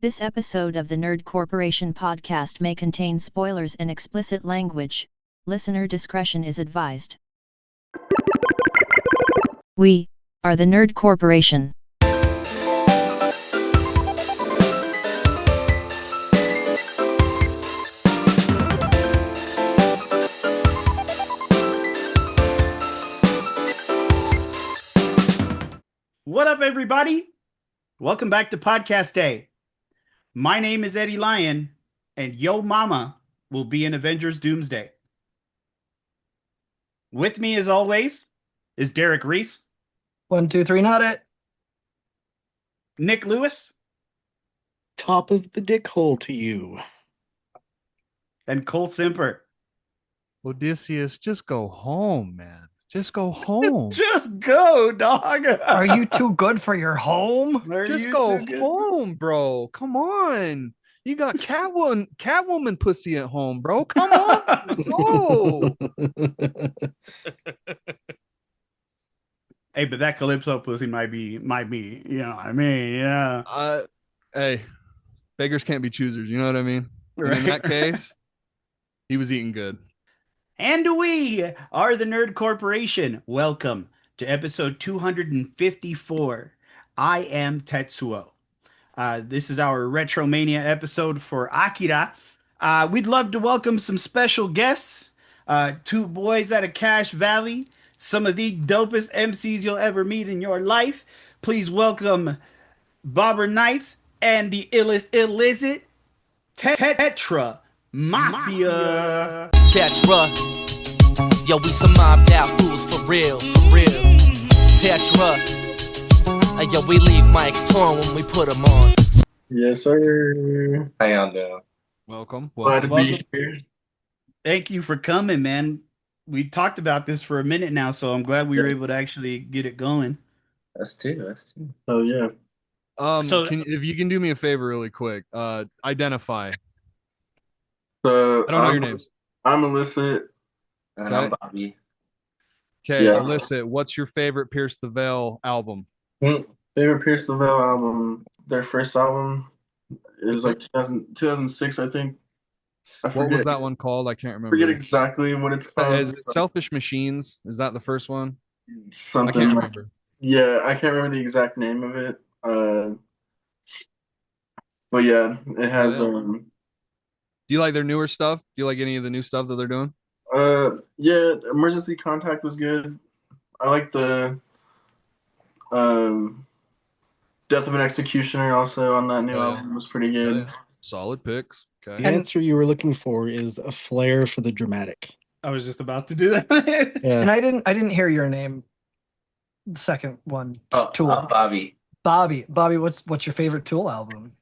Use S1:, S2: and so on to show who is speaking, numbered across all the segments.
S1: This episode of the Nerd Corporation podcast may contain spoilers and explicit language. Listener discretion is advised. We are the Nerd Corporation.
S2: What up, everybody? Welcome back to Podcast Day. My name is Eddie Lyon, and Yo Mama will be in Avengers Doomsday. With me, as always, is Derek Reese.
S3: 1, 2, 3, not it.
S2: Nick Lewis.
S4: Top of the dick hole to you.
S2: And Cole Simper.
S5: Odysseus, just go home, man. Just go home.
S2: Just go, dog.
S3: Are you too good for your home?
S5: Just go home, bro. Come on. You got Catwoman pussy at home, bro. Come on. Go.
S2: Hey, but that Calypso pussy might be, you know what I mean? Yeah.
S5: Hey, beggars can't be choosers. You know what I mean? And
S2: Right.
S5: in that case, he was eating good.
S2: And we are the Nerd Corporation. Welcome to episode 254. I am Tetsuo. This is our Retromania episode for Akira. We'd love to welcome some special guests. Two boys out of Cache Valley. Some of the dopest MCs you'll ever meet in your life. Please welcome Bobber Knights and the illest illicit Tetra Mafia.
S6: Tetra, yo, we some mobbed out fools for real, Tetra, and yo, we leave mics torn when we put them on.
S4: Yes, sir.
S7: How y'all doing?
S5: Welcome.
S4: Glad to
S2: Welcome.
S4: be here.
S2: Thank you for coming, man. We talked about this for a minute now, so I'm glad we were able to actually get it going.
S7: Us too.
S4: Oh, yeah.
S2: So-
S5: If you can do me a favor really quick, identify.
S4: So,
S5: I don't know your names.
S4: I'm illicit.
S7: And
S5: Okay.
S7: I'm Bobby.
S5: Okay,
S4: Yeah.
S5: illicit. What's your favorite Pierce the Veil album?
S4: Favorite Pierce the Veil album. Their first album. It was like 2006, I think. I
S5: What was that one called? I can't remember.
S4: Forget exactly what it's called.
S5: Is it Selfish Machines? Is that the first one? I
S4: Something.
S5: can't remember.
S4: Yeah, I can't remember the exact name of it. But yeah, it has
S5: Do you like their newer stuff? Do you like any of the new stuff that they're doing?
S4: yeah, Emergency Contact was good. I like the Death of an Executioner also on that new
S5: Oh, yeah.
S4: album was pretty good.
S5: Yeah. Solid picks. Okay.
S8: The answer you were looking for is a flair for the dramatic.
S2: I was just about to do that.
S8: Yeah.
S3: And I didn't hear your name. The second one,
S7: Oh,
S3: Tool.
S7: I'm Bobby.
S3: Bobby, what's your favorite Tool album?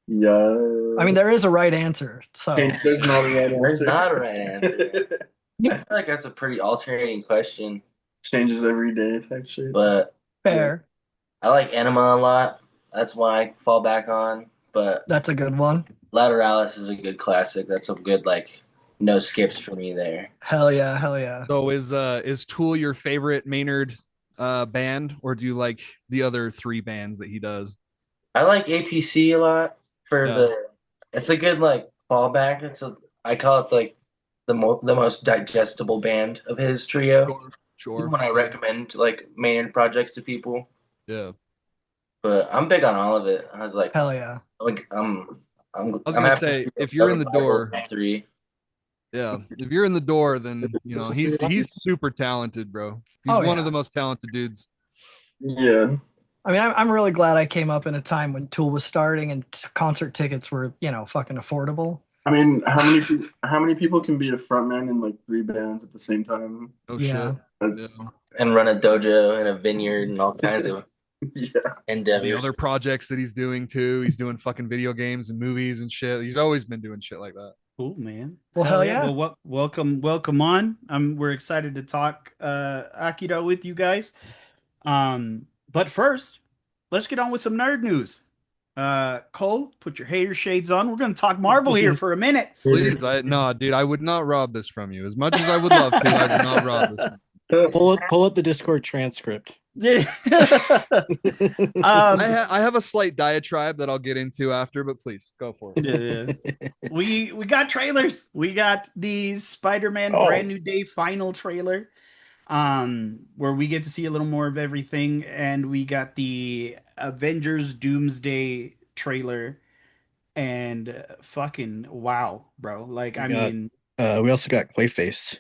S4: Yeah.
S3: I mean, there is a right answer. So
S4: There's not a right answer.
S7: There's not a right answer. I feel like that's a pretty alternating question,
S4: Changes every day type shit.
S7: but
S3: fair.
S7: I like Enema a lot. That's why I fall back on. But
S3: That's a good one.
S7: Lateralis is a good classic. That's a good no skips for me there.
S3: Hell yeah.
S5: So is Tool your favorite Maynard band, or do you like the other three bands that he does?
S7: I like APC a lot for
S5: Yeah.
S7: It's a good fallback. I call it the most digestible band of his trio.
S5: Sure.
S7: When I recommend Maynard projects to people.
S5: Yeah.
S7: But I'm big on all of it. I was like,
S3: Hell yeah.
S7: I'm
S5: I was gonna say, if you're in the door,
S7: three.
S5: yeah, if you're in the door, then he's super talented, bro. He's
S3: Oh,
S5: one
S3: yeah.
S5: of the most talented dudes.
S4: Yeah.
S3: I mean, I'm really glad I came up in a time when Tool was starting and concert tickets were, fucking affordable.
S4: I mean, how many people can be a frontman in three bands at the same time?
S5: Oh
S3: Yeah.
S5: shit. Yeah.
S7: And run a dojo and a vineyard and all kinds of
S4: Yeah.
S5: The
S7: endeavors.
S5: other projects that he's doing too. He's doing fucking video games and movies and shit. He's always been doing shit like that.
S2: Cool, man.
S3: Well, hell yeah.
S2: Well, welcome on. We're excited to talk Akira with you guys. But first, let's get on with some nerd news. Cole, put your hater shades on. We're going to talk Marvel here for a minute.
S5: Please, dude, I would not rob this from you. As much as I would love to, I would not rob this.
S8: Pull up the Discord transcript.
S2: Yeah.
S5: I have a slight diatribe that I'll get into after, but please go for it.
S2: Yeah. We got trailers. We got the Spider-Man
S8: Oh.
S2: Brand New Day final trailer, where we get to see a little more of everything, and we got the Avengers Doomsday trailer, and fucking wow, bro! Like,
S8: We
S2: I
S8: got-
S2: mean,
S8: we also got Clayface.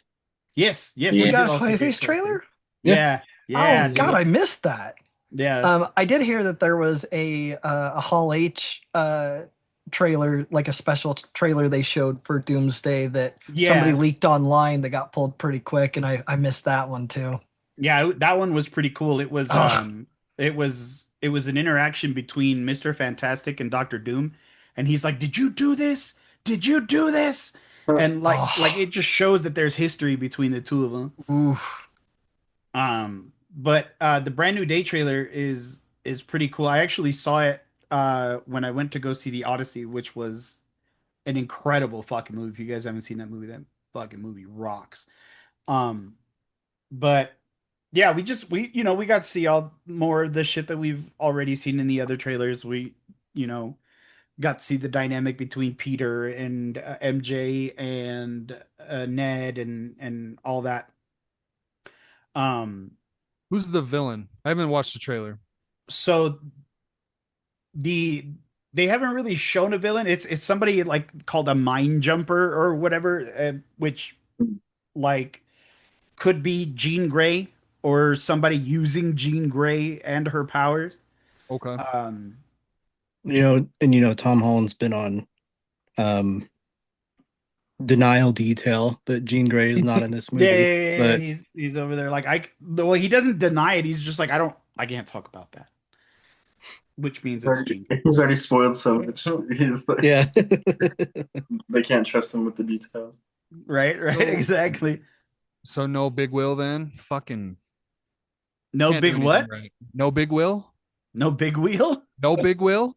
S2: yes,
S4: Yeah.
S2: we
S3: We
S2: did
S3: got a
S2: also get
S3: Clayface trailer?
S2: Yeah, yeah,
S3: Oh God,
S2: dude.
S3: I missed that.
S2: Yeah,
S3: I did hear that there was a Hall H trailer, like a special trailer they showed for Doomsday that somebody
S2: yeah,
S3: leaked online that got pulled pretty quick, and I missed that one too.
S2: yeah. That one was pretty cool. It was
S3: Ugh.
S2: it was an interaction between Mr. Fantastic and Doctor Doom, and he's like, "Did you do this? Did you do this?" And like
S3: Oh,
S2: it just shows that there's history between the two of them.
S3: oof.
S2: But the Brand New Day trailer is pretty cool. I actually saw it when I went to go see the Odyssey, which was an incredible fucking movie. If you guys haven't seen that movie, that fucking movie rocks. Um, but yeah, we we got to see all more of the shit that we've already seen in the other trailers. We you know got to see the dynamic between Peter and MJ and Ned and all that. Um,
S5: Who's the villain? I haven't watched the trailer.
S2: so the they haven't really shown a villain. It's somebody like called a mind jumper or whatever, which like could be Jean Grey or somebody using Jean Grey and her powers.
S5: Okay.
S2: Um,
S8: Tom Holland's been on um denial detail that Jean Grey is not in this movie.
S2: yeah,
S8: But
S2: he's over there like well, he doesn't deny it. He's just like I can't talk about that, which means it's Jean.
S4: He's already spoiled so much. He's like,
S8: yeah.
S4: they can't trust him with the details.
S2: Right, exactly.
S5: So no Big Will then? Fucking
S2: No
S5: can't do
S2: big
S5: anything
S2: what?
S5: right. No Big Will?
S2: No big wheel?
S5: No Big Will?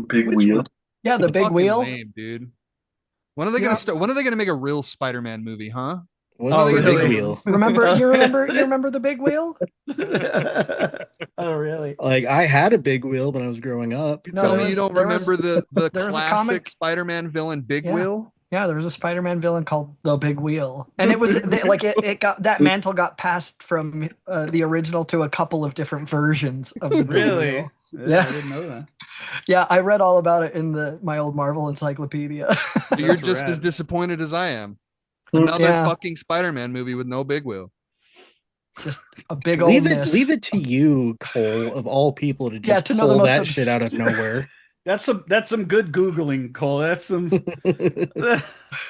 S4: Big
S2: Which
S4: wheel.
S2: one?
S3: Yeah, the big
S5: Fucking
S3: wheel.
S5: lame, dude. When are they
S3: Yeah.
S5: gonna start? When are they gonna make a real Spider-Man movie, huh?
S8: What's
S2: Oh,
S8: the
S2: really?
S8: big wheel?
S3: You remember the big wheel?
S2: Oh, really?
S8: Like I had a big wheel when I was growing up.
S3: No,
S5: Tell
S3: there
S5: me
S3: was-
S5: you don't
S3: there was-
S5: remember the
S3: there was a
S5: classic
S3: comic-
S5: Spider-Man villain Big
S3: Yeah.
S5: Will?
S3: Yeah, there was a Spider-Man villain called the Big Wheel, and it was it got that mantle got passed from the original to a couple of different versions of the Big
S2: Really?
S3: Wheel.
S2: Yeah, I didn't know that.
S3: Yeah, I read all about it in my old Marvel encyclopedia.
S5: You're
S2: That's
S5: just as
S2: rad.
S5: disappointed as I am. Another
S3: Yeah.
S5: fucking Spider-Man movie with no Big Will.
S3: Just a big old miss.
S8: Leave it to you, Cole, of all people, to just
S3: to know the
S8: pull
S3: most
S8: that shit out of nowhere.
S2: That's some good Googling, Cole. That's some.
S5: What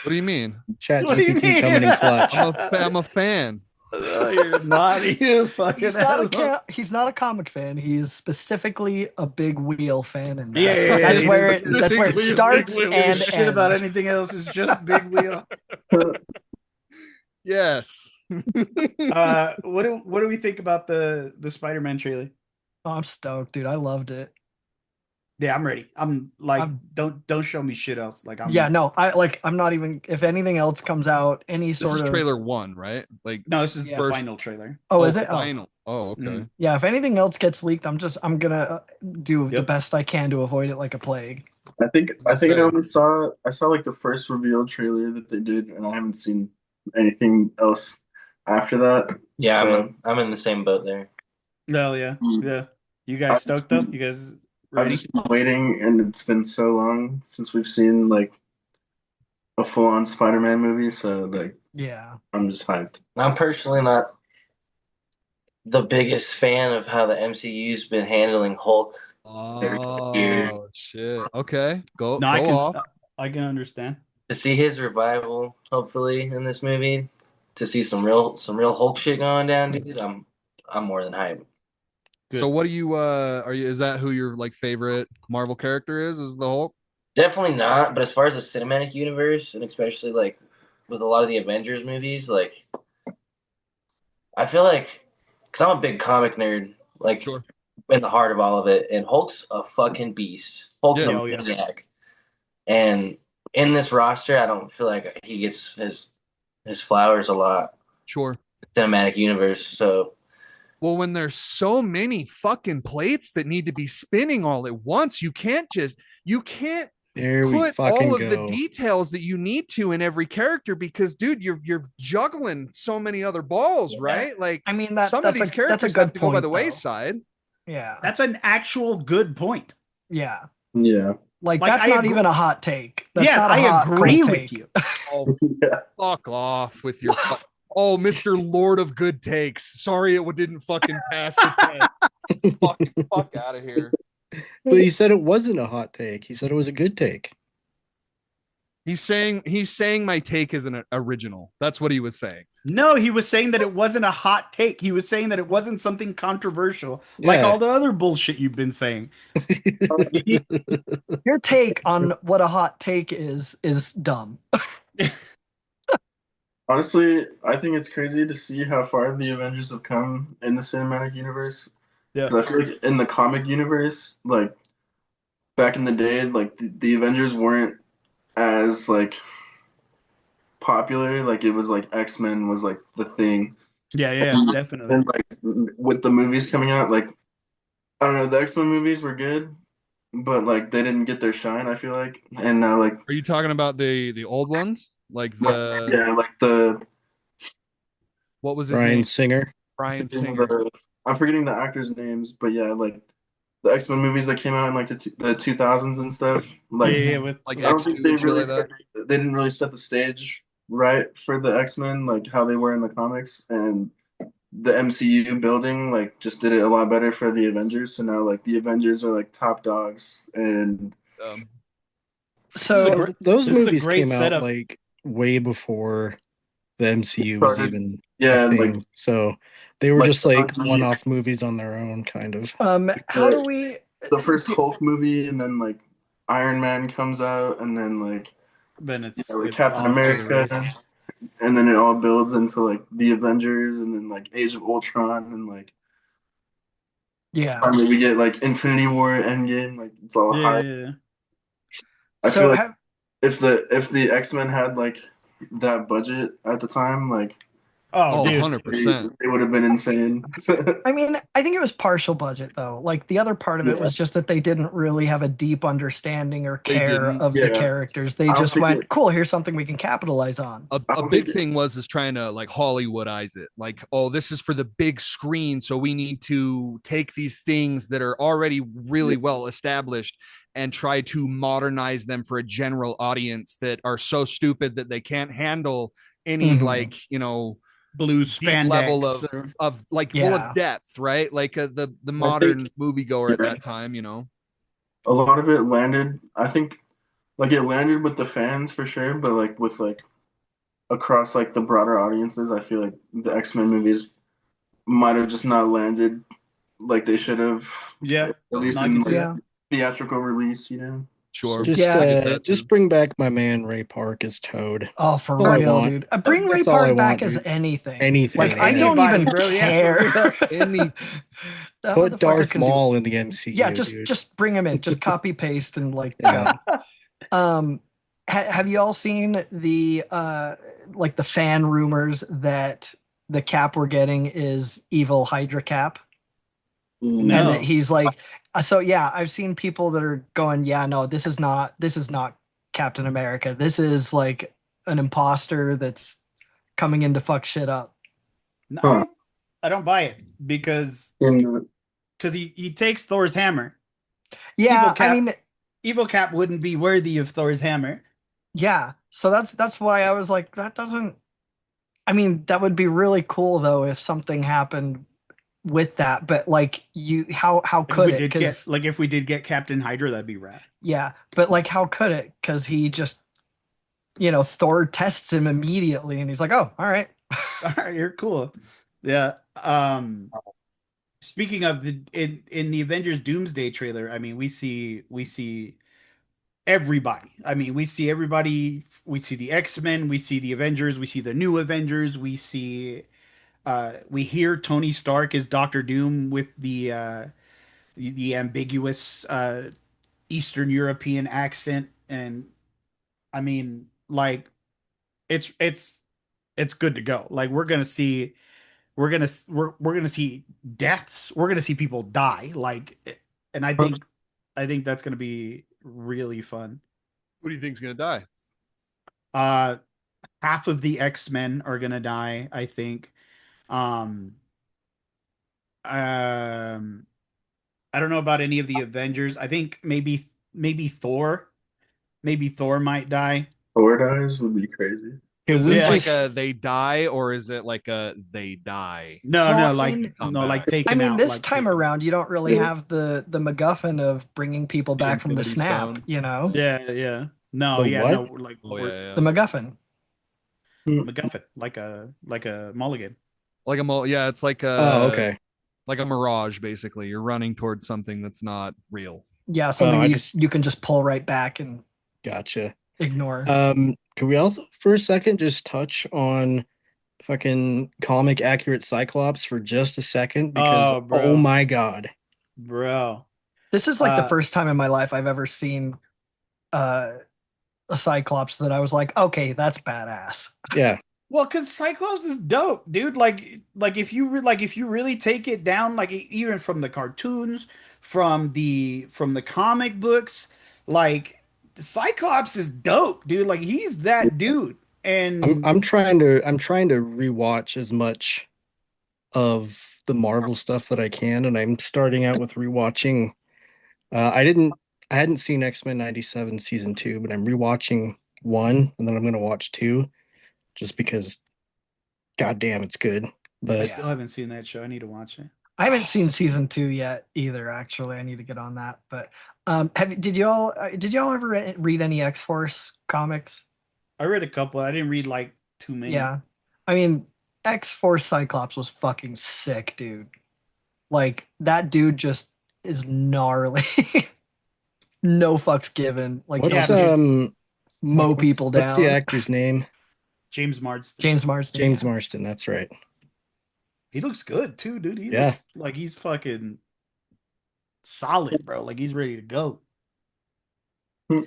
S5: do you mean?
S8: Chat
S2: What do you
S8: GPT
S2: mean?
S8: coming in clutch.
S5: I'm a fan.
S2: Oh, you're naughty, you fucking
S3: He's not
S2: asshole.
S3: he's not a comic fan. He's specifically a Big Wheel fan, and
S2: Yeah,
S3: that's,
S2: yeah,
S3: that's
S2: he's
S3: where it
S5: specifically a
S3: starts
S5: Big Wheel.
S3: and
S2: Shit about
S3: ends.
S2: anything else is just big wheel.
S5: Yes.
S2: What do we think about the Spider-Man trailer?
S3: Oh, I'm stoked, dude. I loved it.
S2: Yeah, I'm ready. I'm like,
S3: I'm-
S2: don't show me shit else. Like, I'm
S3: I'm not even. If anything else comes out, any
S5: This
S3: sort
S5: is
S3: of
S5: trailer 1, right? Like
S2: No, this is
S3: Yeah.
S2: the
S5: First-
S2: final trailer.
S3: Oh, is it? Oh,
S5: final? Oh, okay.
S2: Mhm.
S3: yeah. If anything else gets leaked, I'm gonna do the
S2: Yep.
S3: best I can to avoid it like a plague.
S4: I think I
S5: So-
S4: only saw like the first reveal trailer that they did, and I haven't seen anything else after that.
S7: Yeah,
S4: So,
S7: I'm in the same boat there.
S2: Oh yeah, yeah. You guys stoked though? You guys
S4: I've
S2: ready?
S4: just been waiting, and it's been so long since we've seen like a full-on Spider-Man movie. So like,
S3: Yeah.
S4: I'm just hyped.
S7: I'm personally not the biggest fan of how the MCU's been handling Hulk.
S5: Oh shit. Okay. Go
S2: No,
S5: off.
S2: I can understand.
S7: To see his revival, hopefully, in this movie, to see some real Hulk shit going down, dude, I'm more than hyped.
S2: Good.
S5: So what do you is that who your like favorite Marvel character is the Hulk?
S7: Definitely not, but as far as the cinematic universe, and especially like with a lot of the Avengers movies, like I feel like, because I'm a big comic nerd, like
S5: Sure.
S7: in the heart of all of it, and Hulk's a fucking beast. Hulk's
S5: Yeah.
S7: a
S2: Oh, yeah.
S7: maniac, and in this roster, I don't feel like he gets his flowers a lot.
S5: Sure.
S7: Cinematic universe, so
S5: Well, when there's so many fucking plates that need to be spinning all at once, you can't
S8: There we
S5: put all
S8: fucking
S5: of the
S8: go.
S5: details that you need to in every character because, dude, you're juggling so many other balls, right? Like,
S3: I mean
S5: some of these
S3: that's a
S5: characters
S3: good
S5: have to go by
S3: point,
S5: the
S3: though.
S5: wayside.
S3: Yeah.
S2: That's an actual good point.
S3: Yeah.
S4: Yeah.
S3: Like,
S2: Like,
S3: that's
S2: I
S3: not
S2: agree-
S3: even a hot take. That's
S2: Yeah,
S3: not a
S2: I
S3: hot
S2: agree
S3: take.
S2: with you.
S5: Oh,
S4: Yeah.
S5: fuck off with your. Oh, Mr. Lord of Good Takes. Sorry, it didn't fucking pass the test. Fuck out of here.
S8: But he said it wasn't a hot take. He said it was a good take.
S5: He's saying my take isn't original. That's what he was saying.
S2: No, he was saying that it wasn't a hot take. He was saying that it wasn't something controversial, like
S8: Yeah.
S2: all the other bullshit you've been saying.
S3: Your take on what a hot take is dumb.
S4: Honestly, I think it's crazy to see how far the Avengers have come in the cinematic universe.
S2: Yeah.
S4: 'Cause I feel like in the comic universe, like back in the day, like the Avengers weren't as like popular. Like it was like X-Men was like the thing.
S2: Yeah, definitely.
S4: And like with the movies coming out, like I don't know, the X-Men movies were good, but like they didn't get their shine, I feel like. And now like
S5: Are you talking about the old ones? Like the
S4: yeah, like the
S5: what was his
S8: Bryan
S5: name?
S8: Singer.
S5: Bryan Singer.
S4: I'm forgetting the actors' names, but yeah, like the X-Men movies that came out in like the 2000s and stuff. Like
S2: Yeah, with
S5: Like
S4: I don't
S5: X2
S4: think they
S5: and shit
S4: really
S5: like that.
S4: they didn't really set the stage right for the X-Men, like how they were in the comics, and the MCU building like just did it a lot better for the Avengers. So now like the Avengers are like top dogs, and
S5: Um,
S3: So
S8: Those
S2: this is a
S8: movies
S2: great
S8: came
S2: setup.
S8: out like way before the MCU was even
S4: yeah,
S8: a thing.
S4: like
S8: So they were
S4: like
S8: just like
S4: the-
S8: one-off movies on their own, kind of.
S3: how do we
S4: the first Hulk movie, and then like Iron Man comes out, and then like
S2: then it's,
S4: like
S2: it's
S4: Captain
S2: off to the
S4: America,
S2: races.
S4: and then it all builds into like the Avengers, and then like Age of Ultron, and like
S3: yeah.
S4: finally we get like Infinity War, Endgame, like it's all high.
S2: Yeah.
S4: I
S3: So
S4: feel like
S3: have
S4: if the X-Men had like that budget at the time, like
S2: Oh,
S5: oh,
S2: dude.
S5: 100%.
S4: they would have been insane.
S3: I mean, I think it was partial budget though. Like the other part of it
S4: Yeah.
S3: was just that they didn't really have a deep understanding or
S5: They
S3: care
S5: didn't.
S3: of the
S4: Yeah.
S3: characters. They
S4: I don't
S3: just
S4: think
S3: went,
S4: it-
S3: cool, here's something we can capitalize on.
S5: A
S4: don't
S5: big
S4: think-
S5: thing was trying to like Hollywoodize it. Like, oh, this is for the big screen, so we need to take these things that are already really well established and try to modernize them for a general audience that are so stupid that they can't handle any
S3: Mhm.
S5: like,
S2: Blue
S5: deep
S2: spandex.
S5: level
S2: or-
S5: of like full
S3: Yeah.
S5: of depth, right? Like the modern moviegoer at
S4: yeah.
S5: that time,
S4: a lot of it landed. I think like it landed with the fans for sure, but like with like across like the broader audiences, I feel like the X-Men movies might have just not landed like they should have.
S2: Yeah.
S4: At least
S2: No, I
S4: in
S2: can
S4: like,
S2: see
S3: Yeah.
S4: theatrical release, you know.
S5: Sure.
S8: Just
S3: Yeah.
S5: I get that,
S8: just
S5: too.
S8: bring back my man Ray Park as Toad.
S3: Oh, for
S8: That's all I
S3: real,
S8: want.
S3: dude. Bring Ray
S8: That's all I
S3: Park back
S8: want,
S3: as
S8: dude.
S3: anything.
S8: Anything.
S3: Like I don't
S2: Anybody,
S3: even
S2: bro, yeah,
S3: care.
S2: for
S5: Any
S3: That
S8: Put
S3: motherfucker
S8: Darth
S3: can do-
S8: Maul in the MCU.
S3: Yeah,
S8: dude.
S3: just bring him in. Just copy paste and like
S8: Yeah.
S3: go. Have you all seen the like the fan rumors that the Cap we're getting is evil Hydra Cap?
S2: No.
S3: And that he's like so yeah, I've seen people that are going, yeah, no, this is not Captain America. This is like an imposter that's coming in to fuck shit up.
S2: No, I don't buy it because he takes Thor's hammer.
S3: Yeah,
S2: Evil Cap.
S3: I mean,
S2: Evil Cap wouldn't be worthy of Thor's hammer.
S3: yeah. So that's why I was like, that doesn't. I mean, that would be really cool though if something happened with that. But like, how could it? Because
S2: If we did get Captain Hydra, that'd be rad.
S3: yeah, but like, how could it? Because he just, Thor tests him immediately, and he's like, oh, all right.
S2: All right, you're cool. Yeah. Speaking of in the Avengers Doomsday trailer, I mean, we see everybody. I mean, we see everybody. We see the X-Men. We see the Avengers. We see the new Avengers. We see. We hear Tony Stark as Doctor Doom with the ambiguous Eastern European accent, and I mean, like, it's good to go. Like, we're gonna see we're gonna see deaths. We're gonna see people die. Like, and I think that's gonna be really fun.
S5: Who do you think's gonna die?
S2: Uh, Half of the X-Men are gonna die, I think. Um, um, I don't know about any of the Avengers. I think maybe Thor. Maybe Thor might die.
S4: Thor dies would be crazy.
S8: Can
S5: Is
S8: we
S5: this
S2: Yeah.
S5: like
S8: just
S5: a they die, or is it like a they die?
S2: No,
S3: Well,
S2: no,
S3: I
S2: like
S3: mean-
S5: Come
S2: no, like
S5: back.
S2: taken
S3: I mean,
S2: out.
S3: this
S2: like
S3: time
S2: taken out.
S3: around, you don't really have the MacGuffin of bringing people
S5: The
S3: back from the
S5: Infinity
S3: snap.
S5: Stone.
S3: You know,
S2: Yeah, yeah. No,
S8: The
S2: yeah,
S8: what?
S2: no. Like
S5: Oh yeah,
S3: the
S5: yeah.
S3: MacGuffin.
S2: MacGuffin, like a mulligan.
S5: Like yeah, it's
S8: Oh, okay.
S5: like a mirage. Basically, you're running towards something that's not real.
S3: Yeah, something
S8: I
S3: you,
S8: just
S3: you can just pull right back and
S8: gotcha.
S3: ignore.
S8: Can we also for a second just touch on fucking comic accurate Cyclops for just a second? Because
S2: Oh,
S8: oh
S2: bro,
S8: my god.
S2: bro.
S3: This is like the
S2: Uh,
S3: first time in my life I've ever seen uh, a Cyclops that I was like, okay, that's badass.
S8: Yeah.
S2: Well, because Cyclops is dope, dude. Like if you really take it down, like even from the cartoons, from the comic books, like Cyclops is dope, dude. Like he's that dude. And
S8: I'm trying to rewatch as much of the Marvel stuff that I can, and I'm starting out with rewatching. I hadn't seen X-Men 97 season 2, but I'm rewatching 1, and then I'm gonna watch 2 just because goddamn it's good.
S2: I
S8: But
S2: still haven't seen that show. I need to watch it.
S3: I haven't seen season 2 yet either. Actually, I need to get on that. But did y'all ever read any X Force comics?
S2: I read a couple. I didn't read like too many.
S3: Yeah, I mean, X Force Cyclops was fucking sick, dude. Like that dude just is gnarly. No fucks given. Like he'll
S8: what's
S3: just mow
S8: what's-
S3: people down.
S8: What's the actor's name?
S2: James Marsden.
S3: James Marsden.
S8: James
S3: yeah.
S8: Marsden, that's right.
S2: He looks good too, dude. He
S8: Yeah.
S2: looks like he's fucking solid, bro. Like he's ready to go.
S4: Hmm.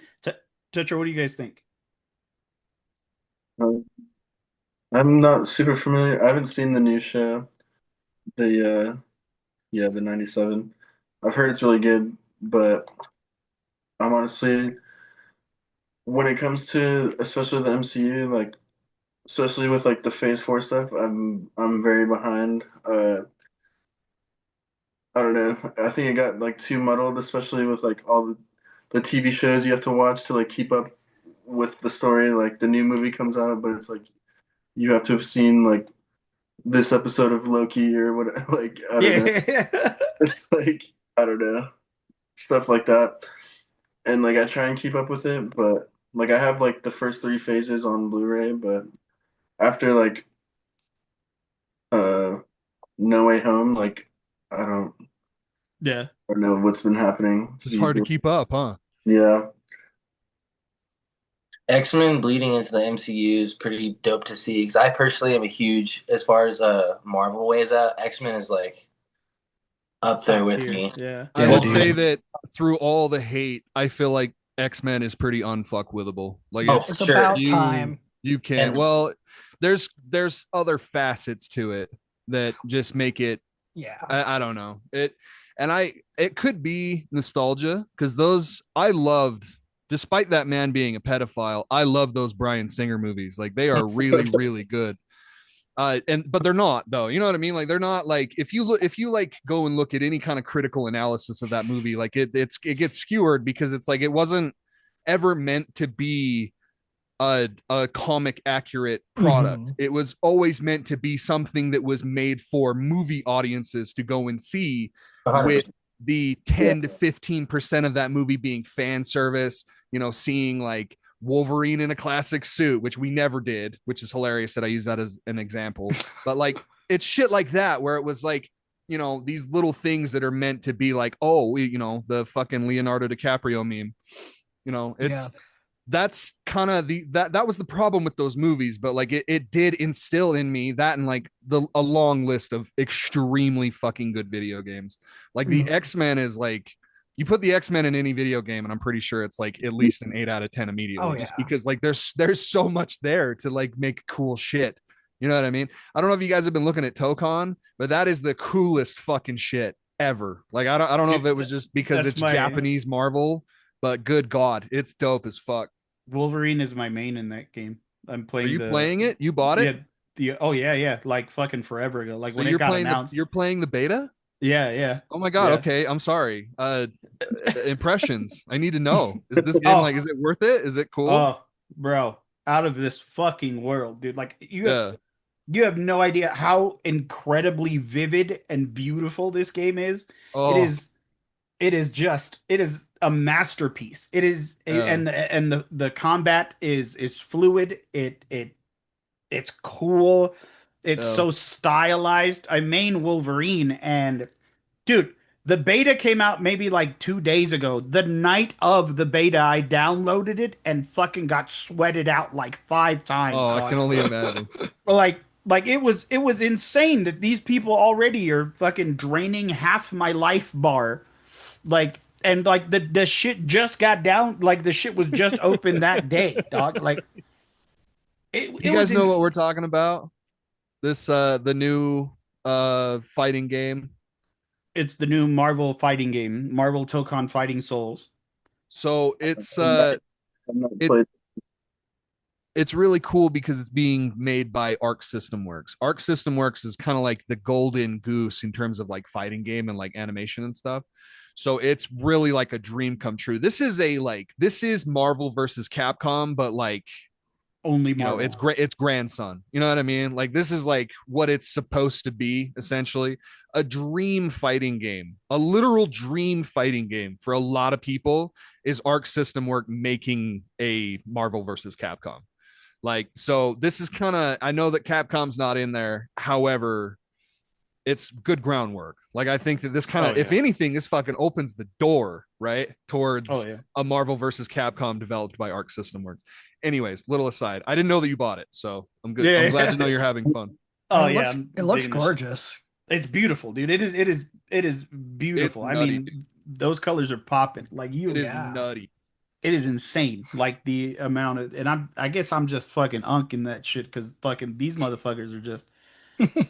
S2: Tetra, what do you guys think?
S4: I'm not super familiar. I haven't seen the new show. The the 97. I've heard it's really good, but I'm honestly when it comes to especially the MCU, like especially with like the Phase 4 stuff, I'm very behind. I don't know. I think it got like too muddled, especially with like all the TV shows you have to watch to like keep up with the story. Like the new movie comes out, but it's like you have to have seen like this episode of Loki or what. Like I don't know.
S2: Yeah.
S4: It's like I don't know stuff like that, and like I try and keep up with it, but like I have like the first three phases on Blu-ray, but after like uh No Way Home, like I don't.
S2: Yeah.
S4: I don't know what's been happening.
S5: It's just hard to keep up, huh?
S4: Yeah.
S7: X-Men bleeding into the MCU is pretty dope to see because I personally am a huge, as far as Marvel ways out, X-Men is like up there
S2: Top
S7: with
S2: tier.
S7: me.
S2: Yeah.
S5: I
S8: Yeah,
S5: will
S8: dude.
S5: say that through all the hate, I feel like X-Men is pretty unfuckwithable. Like
S7: Oh,
S3: It's
S7: Sure.
S3: about
S5: you-
S3: time.
S5: you can't.
S7: And-
S5: Well, there's other facets to it that just make it.
S3: Yeah.
S5: I don't know it, and it could be nostalgia because those I loved. Despite that man being a pedophile, I love those Bryan Singer movies. Like they are really, really good. But they're not though. You know what I mean? Like they're not like if you like go and look at any kind of critical analysis of that movie, like it gets skewered because it's like it wasn't ever meant to be a comic accurate product.
S3: Mhm.
S5: It was always meant to be something that was made for movie audiences to go and see
S7: 100%.
S5: with the 10 to 15% of that movie being fan service, seeing like Wolverine in a classic suit, which we never did, which is hilarious that I use that as an example. But like it's shit like that where it was like, these little things that are meant to be like, oh, the fucking Leonardo DiCaprio meme. It's that's kind of that was the problem with those movies, but like it did instill in me that and like a long list of extremely fucking good video games. Like the X-Men is like you put the X-Men in any video game and I'm pretty sure it's like at least an 8 out of 10 immediately.
S3: Oh,
S5: Just
S3: yeah.
S5: because like there's so much there to like make cool shit. You know what I mean? I don't know if you guys have been looking at Tokon, but that is the coolest fucking shit ever. Like I don't know if it was just because
S2: That's
S5: it's
S2: my
S5: Japanese Marvel, but good God, it's dope as fuck.
S2: Wolverine is my main in that game. I'm
S5: Are
S2: playing
S5: you playing it? You bought
S2: yeah
S5: it?
S2: the oh yeah, like fucking forever ago. Like
S5: So
S2: when it
S5: you're
S2: got
S5: playing the
S2: announced.
S5: you're playing the beta?
S2: Yeah.
S5: Oh my God.
S2: Yeah.
S5: Okay. I'm sorry. Impressions. I need to know. Is this game
S2: Oh,
S5: like, is it worth it? Is it cool?
S2: oh, bro, out of this fucking world, dude. Like
S5: Yeah.
S2: you have no idea how incredibly vivid and beautiful this game is. It
S5: Oh,
S2: is it is a masterpiece. It is
S5: yeah.
S2: and the combat is fluid. It's cool. It's
S5: Yeah.
S2: so stylized. I main Wolverine and dude, the beta came out maybe like 2 days ago. The night of the beta, I downloaded it and fucking got sweated out like 5 times,
S5: Oh, I can
S2: dog.
S5: only imagine.
S2: Like it was insane that these people already are fucking draining half my life bar. Like and like the shit just got down. Like the shit was just open that day, dog. Like it
S5: You
S2: was
S5: guys know what
S2: ins
S5: we're talking about? This the new fighting game.
S2: It's the new Marvel fighting game, Marvel Tokon Fighting Souls.
S5: So
S4: I've not
S5: it
S4: played.
S5: it's really cool because it's being made by Arc System Works. Arc System Works is kind of like the golden goose in terms of like fighting game and like animation and stuff. So it's really like a dream come true. This is Marvel versus Capcom, but like,
S2: Only
S5: you know,
S2: Marvel.
S5: it's great. It's grandson. You know what I mean? Like this is like what it's supposed to be, essentially. A dream fighting game, a literal dream fighting game for a lot of people is Arc System Work making a Marvel versus Capcom. Like, so this is kind of, I know that Capcom's not in there. However, it's good groundwork. Like, I think that this kind of,
S2: Oh
S5: if
S2: yeah.
S5: anything, this fucking opens the door, right?
S2: Oh
S5: Towards
S2: yeah.
S5: a Marvel versus Capcom developed by Arc System Works. Anyways, little aside. I didn't know that you bought it. So I'm good. I'm glad to know
S2: Yeah.
S5: you're having fun.
S2: Oh
S3: It
S2: yeah.
S3: looks
S2: I'm
S3: it looks
S2: digging this shit.
S3: gorgeous.
S2: It's beautiful, dude. It is
S5: It's
S2: beautiful. I
S5: nutty, dude.
S2: mean, those colors are popping. Like
S5: It is
S3: Yeah.
S5: nutty.
S2: it is insane. Like the amount of, and I guess I'm just fucking unking that shit because fucking these motherfuckers are just.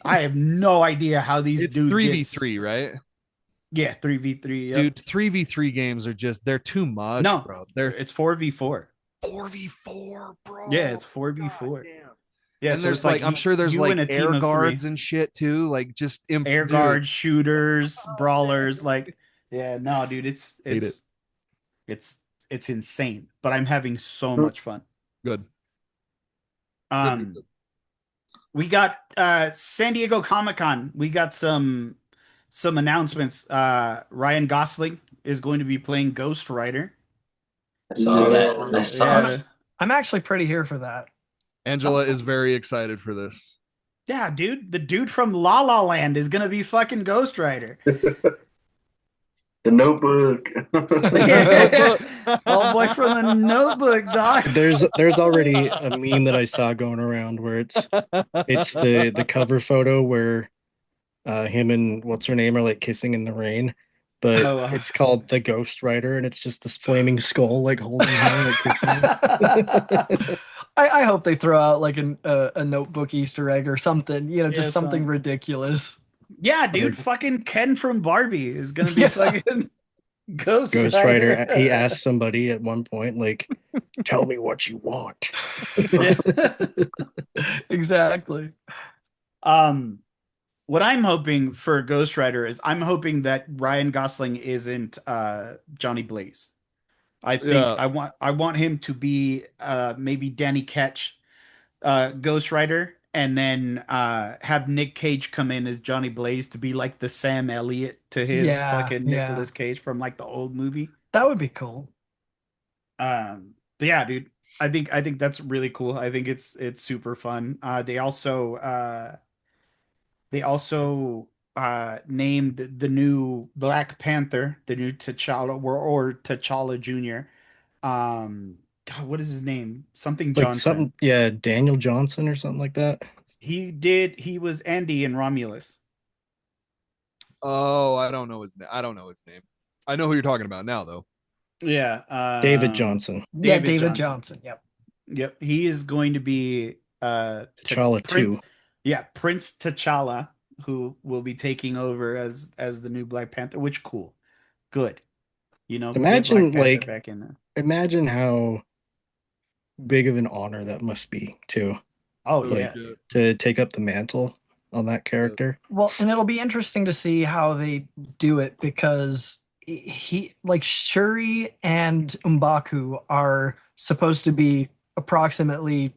S2: I have no idea how these
S5: It's
S2: dudes get.
S5: 3v3, right?
S2: Yeah, 3v3. Yep.
S5: Dude, 3v3 games are just, they're too much,
S2: No,
S5: bro. They're
S2: it's 4v4.
S5: 4v4, bro.
S2: Yeah, it's 4v4.
S5: God damn.
S2: Yeah,
S5: And
S2: so
S5: there's
S2: it's like
S5: like, I'm sure there's
S2: you
S5: like
S2: and a
S5: air
S2: team of three.
S5: guards and shit too. Like just
S2: Air
S5: dude,
S2: guards, shooters,
S5: oh,
S2: brawlers.
S5: man.
S2: Like, yeah, no, dude,
S5: Hate it.
S2: it's it's insane. But I'm having so much fun.
S5: Good.
S2: Um, we got San Diego Comicon. We got some announcements. Ryan Gosling is going to be playing Ghost Rider.
S7: I saw that. I saw
S2: Yeah,
S7: it.
S3: I'm actually pretty here for that.
S5: Angela is very excited for this.
S2: yeah, dude. The dude from La La Land is gonna be fucking Ghost Rider.
S4: The Notebook.
S2: Oh boy, from the Notebook, dog.
S8: There's already a meme that I saw going around where it's the cover photo where him and what's her name are like kissing in the rain, but
S2: Oh,
S8: it's called the Ghost Rider, and it's just this flaming skull like holding her like kissing her.
S3: I hope they throw out like a notebook Easter egg or something, you know, just
S2: Yeah,
S3: something
S2: some-
S3: ridiculous.
S2: Yeah, dude. Fucking Ken from Barbie is gonna be
S3: Yeah.
S2: fucking Ghost
S8: Rider. He asked somebody at one point, like, "Tell me what you want."
S3: Exactly.
S2: What I'm hoping for Ghost Rider is I'm hoping that Ryan Gosling isn't Johnny Blaze. I think
S5: Yeah.
S2: I want him to be maybe Danny Ketch, Ghost Rider, and then have Nick Cage come in as Johnny Blaze to be like the Sam Elliott to his
S3: Yeah,
S2: fucking
S3: yeah.
S2: Nicolas Cage from like the old movie.
S3: That would be cool.
S2: But yeah, dude, I think that's really cool. I think it's super fun. They also named the new Black Panther, the new T'Challa or T'Challa Jr. God, what is his name? Something
S8: Like
S2: Johnson.
S8: something, yeah, Daniel Johnson or something like that.
S2: He was Andy in Romulus.
S5: Oh, I don't know his name. I know who you're talking about now, though.
S2: Yeah.
S8: David Johnson.
S3: David Johnson. Yep.
S2: Yep. He is going to be
S8: T'Challa
S2: Prince,
S8: 2.
S2: Yeah, Prince T'Challa, who will be taking over as the new Black Panther, which cool. Good. Get Black
S8: Imagine
S2: Panther
S8: like
S2: back in there.
S8: imagine how big of an honor that must be too,
S2: Oh
S5: Oh
S2: yeah,
S8: like
S2: dude.
S5: shit.
S8: to take up the mantle on that character.
S3: Well, and it'll be interesting to see how they do it because he like Shuri and M'Baku are supposed to be approximately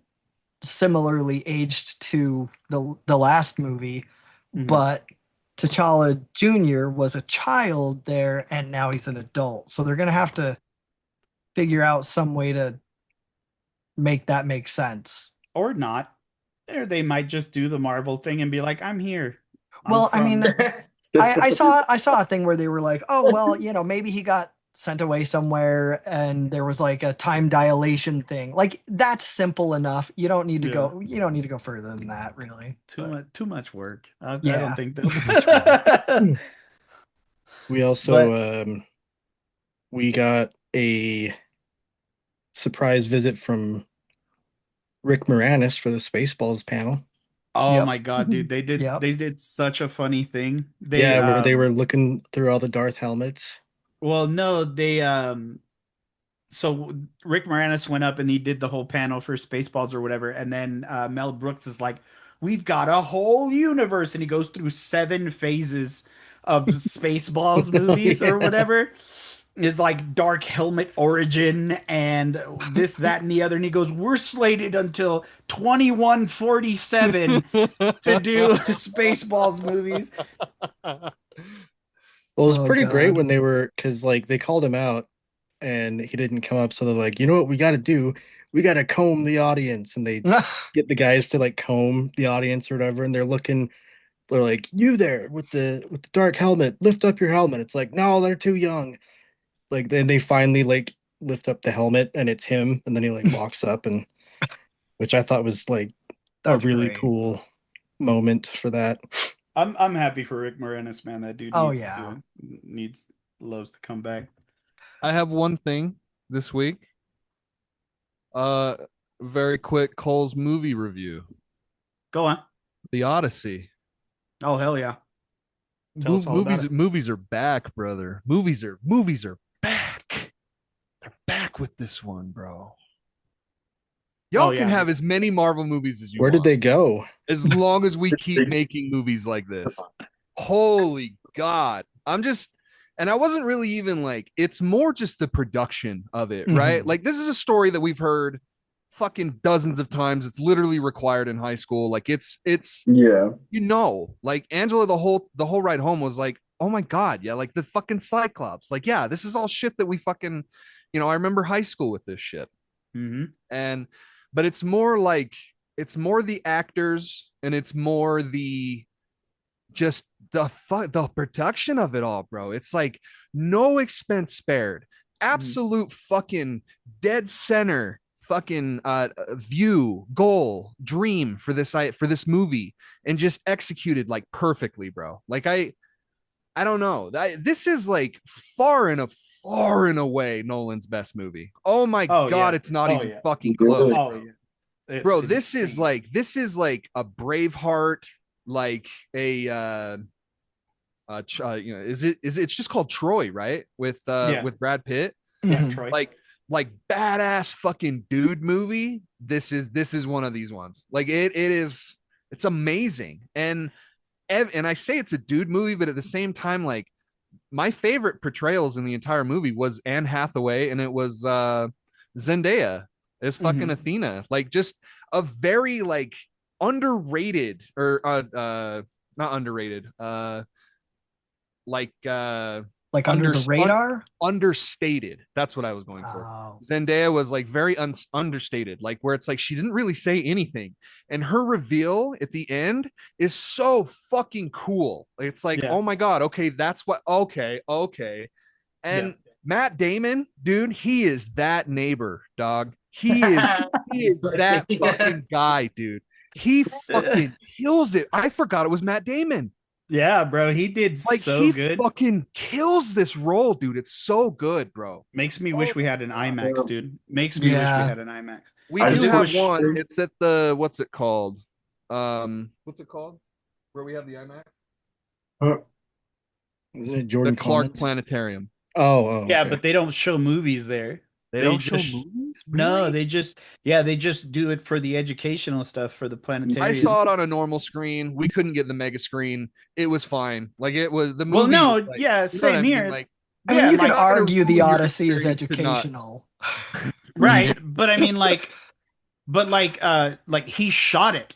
S3: similarly aged to the last movie,
S2: Mhm.
S3: but T'Challa Jr. was a child there and now he's an adult. So they're gonna have to figure out some way to make that make sense.
S2: Or not. Or they might just do the Marvel thing and be like, "I'm here. I'm
S3: Well, I
S2: from."
S3: mean, I saw a thing where they were like, oh well, maybe he got sent away somewhere and there was like a time dilation thing. Like that's simple enough.
S2: Yeah.
S3: You don't need to go further than that, really.
S2: Too
S3: But,
S2: much. Too much work. I don't
S3: yeah.
S2: think they'll do much work.
S8: We
S2: But
S8: also we got a surprise visit from Rick Moranis for the Spaceballs panel.
S2: oh
S3: Yep.
S2: my god, dude, they did
S3: Yep.
S2: they did such a funny thing. They
S8: Yeah, where they were looking through all the Darth helmets.
S2: well, no, they so Rick Moranis went up and he did the whole panel for Spaceballs or whatever, and then Mel Brooks is like, "We've got a whole universe," and he goes through 7 phases of Spaceballs movies or
S8: Yeah.
S2: whatever. Is like Dark Helmet Origin and this, that, and the other, and he goes, "We're slated until 2147 to do Spaceballs movies."
S8: Well, it was
S3: Oh
S8: pretty great
S3: God.
S8: when they were because like they called him out and he didn't come up, so they're like, you know what we got to do? We got to comb the audience, and they get the guys to like comb the audience or whatever, and they're looking. They're like, you there with the dark helmet, lift up your helmet. It's like, no, they're too young. Like then they finally like lift up the helmet and it's him, and then he like walks up and which I thought was like a
S3: That's
S8: really
S3: great.
S8: cool moment for that.
S2: I'm happy for Rick Moranis, man. That dude
S3: Oh
S2: needs
S3: yeah.
S2: to needs loves to come back.
S5: I have one thing this week. Uh, very quick Cole's movie review.
S2: Go on.
S5: The Odyssey.
S2: Oh hell yeah. Tell us all about it.
S5: Movies are back, brother. Movies are back. They're back with this one, bro. Y'all
S2: Oh,
S5: can
S2: yeah.
S5: have as many Marvel movies as you
S8: Where did
S5: want,
S8: they go?
S5: as long as we keep making movies like this. Holy God. And I wasn't really even like, it's more just the production of it, right?
S3: Mhm.
S5: Like, this is a story that we've heard fucking dozens of times. It's literally required in high school. Like, it's,
S4: Yeah.
S5: like Angela, the whole ride home was like, oh my God. Yeah. Like the fucking Cyclops. Like, yeah, this is all shit that we fucking, I remember high school with this shit.
S2: Mm-hmm.
S5: And, but it's more like, it's more the actors and it's more the just the production of it all, bro. It's like no expense spared, absolute fucking dead center fucking view, goal, dream for this movie, and just executed like perfectly, bro. Like I don't know. This is like far and away Nolan's best movie. Oh my
S2: Oh
S5: God,
S2: yeah.
S5: it's not
S2: Oh
S5: even
S2: yeah.
S5: fucking
S4: Really?
S5: close,
S2: Oh
S5: bro.
S2: yeah. It's
S5: Bro, this is
S2: insane.
S5: like a Braveheart, like a it's just called Troy, right?
S2: Yeah.
S5: With Brad Pitt.
S2: Yeah,
S3: Mhm.
S2: Troy.
S5: Like badass fucking dude movie. This is one of these ones. Like it's amazing. And I say it's a dude movie, but at the same time, like my favorite portrayals in the entire movie was Anne Hathaway, and it was Zendaya as fucking
S2: Mhm.
S5: Athena. Like just a very like underrated or not underrated, like
S3: Like under the radar.
S5: understated. That's what I was going for.
S3: Oh.
S5: Zendaya was like very understated, like where it's like she didn't really say anything, and her reveal at the end is so fucking cool. It's like,
S2: Yeah.
S5: oh my God, okay, that's what. Okay, and
S2: Yeah.
S5: Matt Damon, dude, he is that neighbor, dog. He is that fucking guy, dude. He fucking kills it. I forgot it was Matt Damon.
S2: Yeah, bro. He did
S5: Like
S2: so
S5: he
S2: good.
S5: fucking kills this role, dude. It's so good, bro.
S2: Makes me wish
S5: Oh
S2: we
S5: my
S2: had an
S5: God.
S2: IMAX, dude. Makes me wish we
S3: Yeah.
S2: had an IMAX.
S5: We
S4: I
S5: do
S2: Because it
S5: have
S2: was
S4: wish
S5: one. It's at the what's it called? what's it called? Where we have the IMAX?
S8: Isn't it Jordan
S5: The Clark
S8: Commons?
S5: Planetarium.
S8: Oh,
S2: Yeah,
S8: okay.
S2: but they don't show movies there.
S5: They don't show movies?
S2: No,
S5: Really?
S2: they just do it for the educational stuff for the planetarium.
S5: I saw it on a normal screen. We couldn't get the mega screen. It was fine. Like it was the movie.
S2: Well, no,
S5: was like,
S2: yeah,
S5: you know what
S2: same
S5: I mean?
S2: here.
S5: Like,
S3: I mean,
S2: Yeah,
S3: you
S2: like,
S3: could
S5: not gonna
S3: argue the
S5: ruin your
S3: Odyssey is
S5: experience to not-
S3: educational.
S2: right, but I mean, like he shot it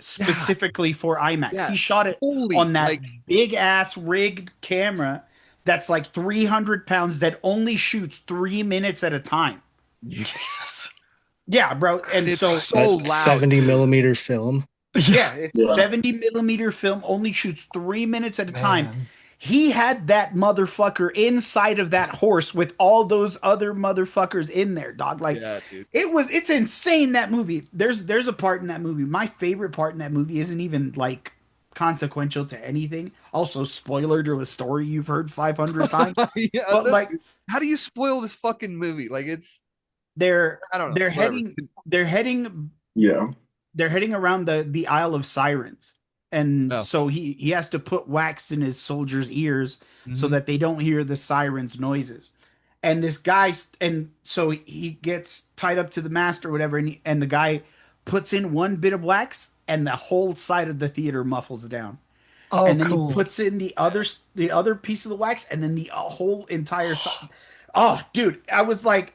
S2: specifically for IMAX.
S5: Yeah.
S2: He shot it
S5: Holy,
S2: on that
S5: like,
S2: big ass rigged camera that's like 300 pounds that only shoots 3 minutes at a time.
S3: Jesus.
S2: Yeah, bro. And
S5: it's
S2: so
S5: so
S8: That's
S5: loud.
S8: 70
S5: dude.
S8: millimeter film.
S2: yeah, it's
S4: Yeah.
S2: 70 millimeter film, only shoots 3 minutes at a time.
S3: Man.
S2: He had that motherfucker inside of that horse with all those other motherfuckers in there, dog. Like
S5: Yeah, dude.
S2: it's insane, that movie. There's a part in that movie. My favorite part in that movie isn't even like consequential to anything. Also, spoiler to a story you've heard 500 times.
S5: Yeah,
S2: But
S5: that's-
S2: like
S5: how do you spoil this fucking movie? Like it's
S2: they're
S5: I don't know.
S2: they're
S5: whatever.
S2: heading around the Isle of Sirens. And
S5: Oh.
S2: so he has to put wax in his soldiers' ears so
S5: Mhm.
S2: that they don't hear the sirens noises. And this guy's and so he gets tied up to the mast or whatever, and the guy puts in one bit of wax, and the whole side of the theater muffles down.
S3: Oh,
S2: And then
S3: cool.
S2: he puts in the other piece of the wax, and then the whole entire side. Oh, dude, I was like,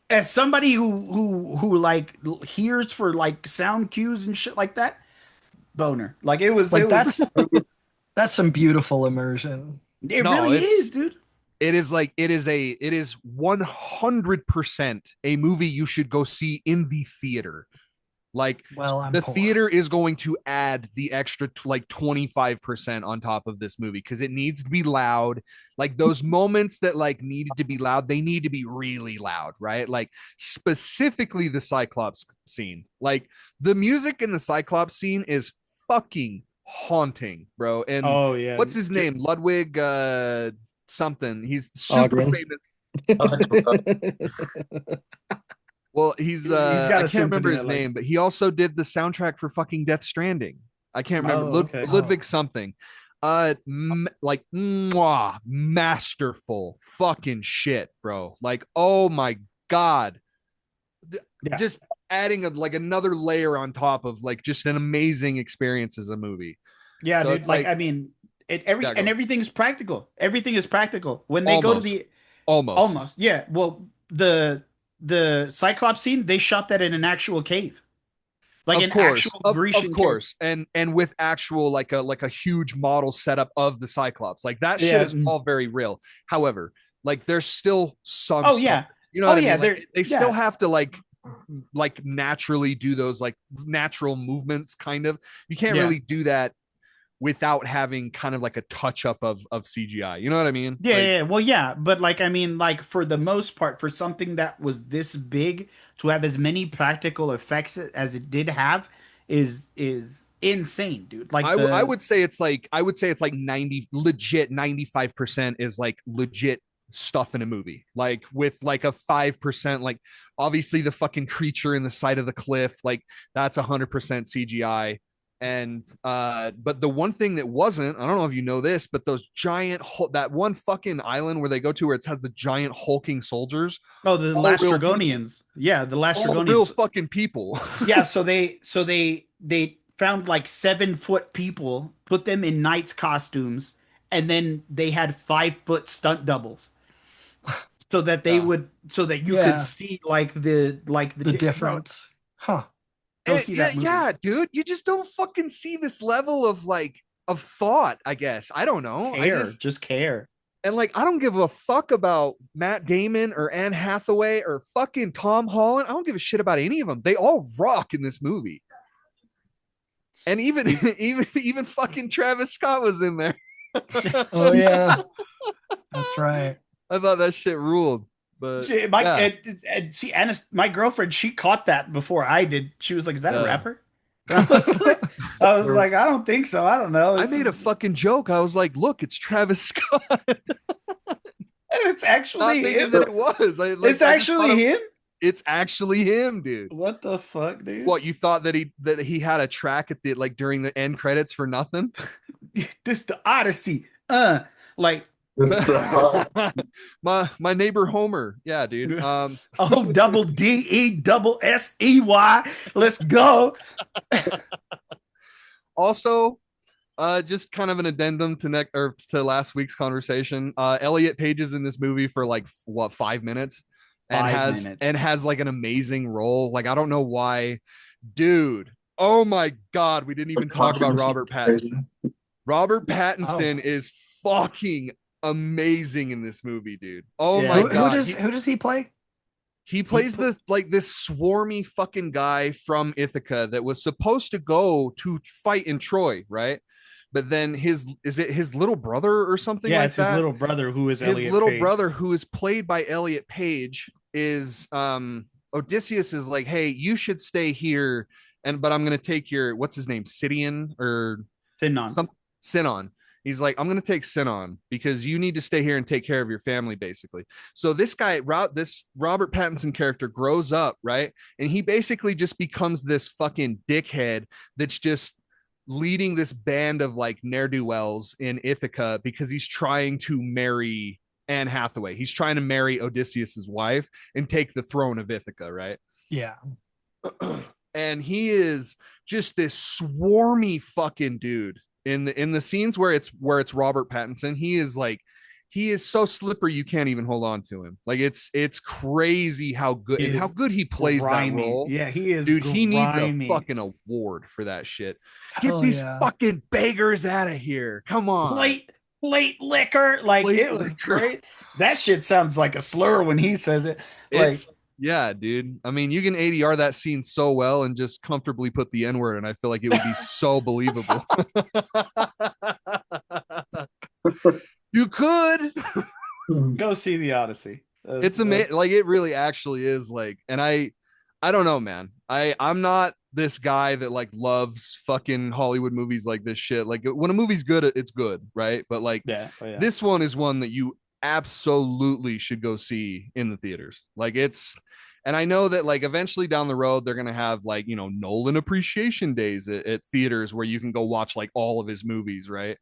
S2: as somebody who like hears for like sound cues and shit like that, boner. Like it was
S3: Like,
S2: it was
S3: that's some beautiful immersion.
S2: it
S5: No,
S2: really
S5: it's-
S2: is, dude.
S5: It is 100% a movie you should go see in the theater. Like
S3: Well, I'm
S5: the
S3: poor.
S5: theater is going to add the extra like 25% on top of this movie because it needs to be loud. Like those moments that like needed to be loud, they need to be really loud, right? Like specifically the Cyclops scene. Like the music in the Cyclops scene is fucking haunting, bro. And
S2: Oh yeah.
S5: what's his name? Ludwig something. He's super
S8: Ogren.
S5: famous. Well, he's
S2: got a
S5: I can't remember
S2: symphony
S5: his
S2: I like.
S5: name, but he also did the soundtrack for fucking Death Stranding. I can't remember.
S2: Oh, okay.
S5: Ludwig something. Like masterful fucking shit, bro. Like, oh my god.
S2: Yeah.
S5: Just adding like another layer on top of like just an amazing experience as a movie.
S2: Yeah,
S5: So
S2: dude.
S5: it's
S2: Like,
S5: like-
S2: I mean,
S5: Yeah, go.
S2: everything's practical. Everything is practical. When they go to the
S5: Almost.
S2: yeah. Well, the Cyclops scene, they shot that in an actual cave. Like
S5: Of
S2: an
S5: course,
S2: actual
S5: of
S2: Grecian cave.
S5: course, and with actual like a huge model setup of the Cyclops, like that shit
S2: Yeah.
S5: is all very real. However, like there's still some.
S2: Oh
S5: stuff-
S2: yeah.
S5: you know
S2: Oh,
S5: what I
S2: yeah,
S5: mean? Like,
S2: they're-
S5: they still
S2: yeah.
S5: have to like naturally do those like natural movements. Kind of, you can't
S2: Yeah.
S5: really do that without having kind of like a touch up of CGI. You know what I mean?
S2: Yeah,
S5: Like,
S2: yeah, well, yeah, but like I mean, like for the most part, for something that was this big to have as many practical effects as it did have is insane, dude. Like
S5: I would say it's like 95% is like legit stuff in a movie, like with like a 5%, like obviously the fucking creature in the side of the cliff, like that's 100% CGI. And but the one thing that wasn't, I don't know if you know this, but those giant that one fucking island where they go to where it has the giant hulking soldiers,
S2: oh the
S5: all real
S2: Lastrogonians, yeah, the
S5: all real
S2: Lastrogonians,
S5: fucking people.
S2: yeah. So they found like 7-foot people, put them in knights costumes, and then they had 5-foot stunt doubles, so that they
S5: Yeah.
S2: would so that you
S3: Yeah.
S2: could see like the
S3: The difference. Huh.
S2: Go see that movie.
S5: Yeah, dude, you just don't fucking see this level of like of thought, I guess. I don't know.
S2: Care, just care.
S5: And like I don't give a fuck about Matt Damon or Anne Hathaway or fucking Tom Holland. I don't give a shit about any of them. They all rock in this movie. And even even fucking Travis Scott was in there.
S3: Oh yeah. That's right.
S5: I thought that shit ruled. But
S2: See, my girlfriend, she caught that before I did. She was like, "Is that a
S5: Yeah.
S2: rapper?" And I was like, "I don't think so. I don't know."
S5: I made a fucking joke. I was like, "Look, it's Travis Scott."
S2: It's
S5: Not
S2: actually
S5: thinking
S2: him.
S5: that it was.
S2: It's actually him.
S5: It's actually him, dude.
S2: What the fuck, dude?
S5: What, you thought that he had a track at the like during the end credits for nothing?
S2: This the Odyssey. Like
S4: This the
S5: my neighbor Homer. Yeah, dude.
S2: oh, double DE double SEY. Let's go.
S5: Also, just kind of an addendum to last week's conversation. Elliot Page is in this movie for like what 5 minutes, and
S2: 5 minutes.
S5: has like an amazing role. Like I don't know why, dude. Oh my god, we didn't even talk about Robert Pattinson. Robert Pattinson is fucking amazing in this movie, dude. Oh
S2: Yeah.
S5: my
S3: Who
S5: god.
S3: does he play?
S5: He plays this swarmy fucking guy from Ithaca that was supposed to go to fight in Troy, right? But then his little brother or something
S2: Yeah,
S5: like
S2: it's
S5: that?
S2: his little brother who is
S5: His
S2: Elliot
S5: little
S2: Page.
S5: brother, who is played by Elliot Page, is Odysseus is like, hey, you should stay here, but I'm gonna take your what's his name, Sidian or
S2: Sinon.
S5: Sinon. He's like, I'm going to take Sinon because you need to stay here and take care of your family, basically. So this Robert Pattinson character grows up, right? And he basically just becomes this fucking dickhead that's just leading this band of like ne'er-do-wells in Ithaca because he's trying to marry Anne Hathaway. He's trying to marry Odysseus's wife and take the throne of Ithaca, right?
S3: Yeah.
S5: And he is just this swarmy fucking dude. In the scenes where it's Robert Pattinson, he is so slippery you can't even hold on to him. Like it's crazy how good he plays
S2: grimy.
S5: that role.
S2: Yeah, he is.
S5: Dude,
S2: grimy.
S5: he needs a fucking award for that shit.
S3: Hell
S5: Get these
S3: yeah.
S5: fucking beggars out of here. Come on.
S2: Plate liquor. Like
S5: Plate
S2: it was
S5: liquor.
S2: great. That shit sounds like a slur when he says it. Like
S5: Yeah, dude. I mean, you can ADR that scene so well and just comfortably put the N-word, and I feel like it would be so believable. You could.
S2: go see the Odyssey.
S5: It's amazing. Like it really actually is like, and I don't know, man. I'm not this guy that like loves fucking Hollywood movies like this shit. Like when a movie's good, it's good, right? But like this one is one that you absolutely should go see in the theaters. Like and I know that like eventually down the road they're gonna have like, you know, Nolan appreciation days at theaters where you can go watch like all of his movies, right?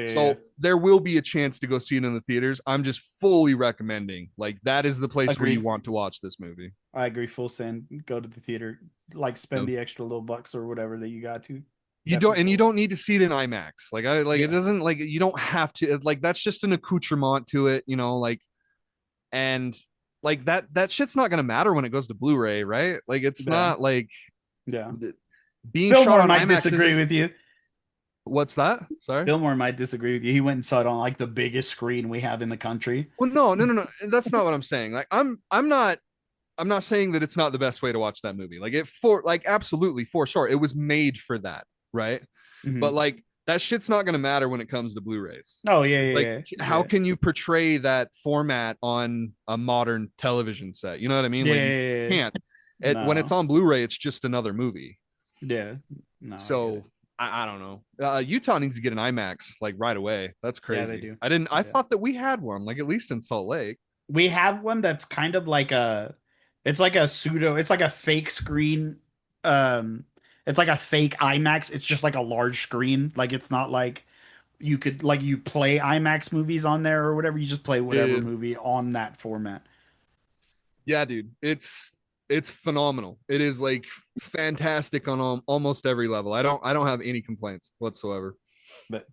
S5: So there will be a chance to go see it in the theaters. I'm just fully recommending like that is the place where you want to watch this movie.
S2: I agree. Full send. Go to the theater. Like spend the extra little bucks or whatever that you got to.
S5: You don't need to see it in IMAX. Like it doesn't like you don't have to like that's just an accoutrement to it, you know, like and like that shit's not gonna matter when it goes to Blu-ray, right? Like it's not like being
S2: Fillmore
S5: shot on
S2: might
S5: IMAX
S2: disagree with you.
S5: What's that? Sorry,
S2: Fillmore might disagree with you. He went and saw it on like the biggest screen we have in the country.
S5: Well, no. That's not what I'm saying. Like I'm not saying that it's not the best way to watch that movie. Like absolutely for sure. It was made for that, right?
S2: Mm-hmm.
S5: But like that shit's not going to matter when it comes to Blu-rays.
S2: Oh yeah.
S5: Like how can you portray that format on a modern television set? You know what I mean? Like you can't. When it's on Blu-ray, it's just another movie.
S2: Yeah. No.
S5: So I don't know. Utah needs to get an IMAX like right away. That's crazy.
S2: Yeah, they do.
S5: I thought that we had one, like at least in Salt Lake.
S2: We have one that's kind of like it's like a fake screen. It's like a fake IMAX. It's just like a large screen. Like it's not like you could like you play IMAX movies on there or whatever. You just play whatever movie on that format.
S5: Yeah, dude. It's phenomenal. It is like fantastic on almost every level. I don't have any complaints whatsoever.
S2: But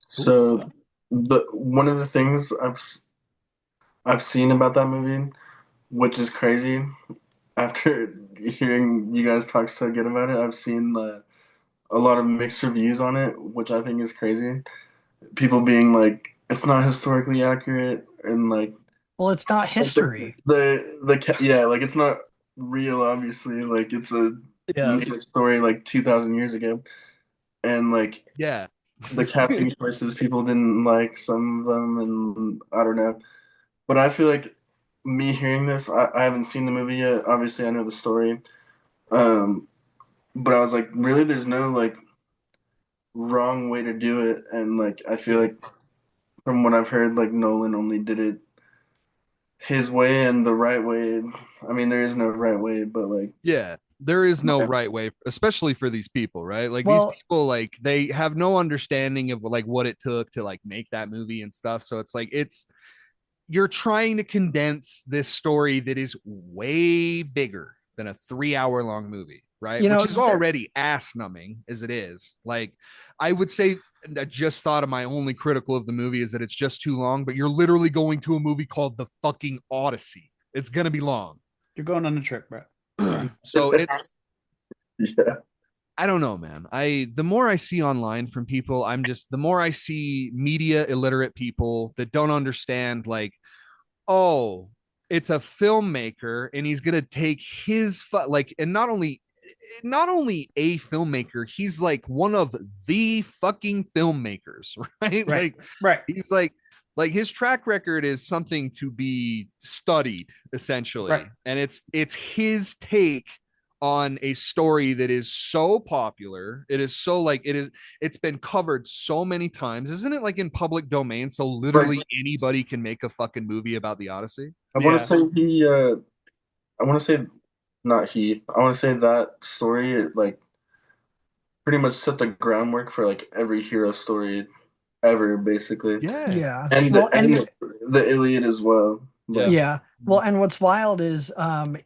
S4: so one of the things I've seen about that movie, which is crazy, after hearing you guys talk so good about it, I've seen a lot of mixed reviews on it, which I think is crazy. People being like, it's not historically accurate, and like,
S3: well, it's not history.
S4: Like it's not real. Obviously, like it's a story like 2,000 years ago, and like the casting choices people didn't like some of them, and I don't know. But I feel like me hearing this, I haven't seen the movie yet. Obviously, I know the story, but I was like, really, there's no like wrong way to do it, and like I feel like from what I've heard, like Nolan only did it his way and the right way. I mean, there is no right way, but like,
S5: Yeah, there is no
S4: yeah,
S5: right way, especially for these people, right? Like these
S3: Well,
S5: people, like they have no understanding of like what it took to like make that movie and stuff. So it's like you're trying to condense this story that is way bigger than a 3 hour long movie, right?
S3: you know,
S5: Which is already ass numbing as it is. Like, I would say, I just thought of my only critical of the movie is that it's just too long, but you're literally going to a movie called The fucking Odyssey. It's going to be long.
S2: You're going on a trip, bro.
S5: So it's,
S4: yeah,
S5: I don't know, man. The more I see online from people, the more I see media illiterate people that don't understand, like, oh, it's a filmmaker and he's gonna take like, and not only a filmmaker, he's like one of the fucking filmmakers, right?
S2: Right.
S5: Like
S2: Right.
S5: he's like his track record is something to be studied essentially,
S2: Right.
S5: and it's his take on a story that is so popular. It is so like it's been covered so many times. Isn't it like in public domain? So literally
S4: right.
S5: anybody can make a fucking movie about the Odyssey.
S4: I want
S2: Yeah.
S4: to say I want to say not he. I want to say that story it, like pretty much set the groundwork for like every hero story ever, basically,
S5: Yeah.
S3: yeah.
S4: and
S3: Well,
S4: the Iliad as well. But,
S3: yeah. Well, and what's wild is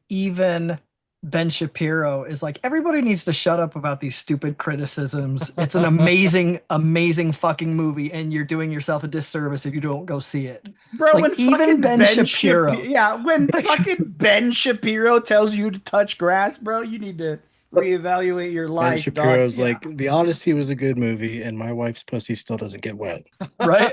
S3: even Ben Shapiro is like, everybody needs to shut up about these stupid criticisms. It's an amazing, amazing fucking movie, and you're doing yourself a disservice if you don't go see it.
S2: Bro,
S3: Like,
S2: when
S3: even
S2: fucking
S3: Ben Shapiro.
S2: when fucking Ben Shapiro tells you to touch grass, bro, you need to reevaluate your
S8: Ben
S2: life,
S8: Shapiro's
S2: dog.
S8: like, The Odyssey was a good movie, and my wife's pussy still doesn't get wet.
S3: Right?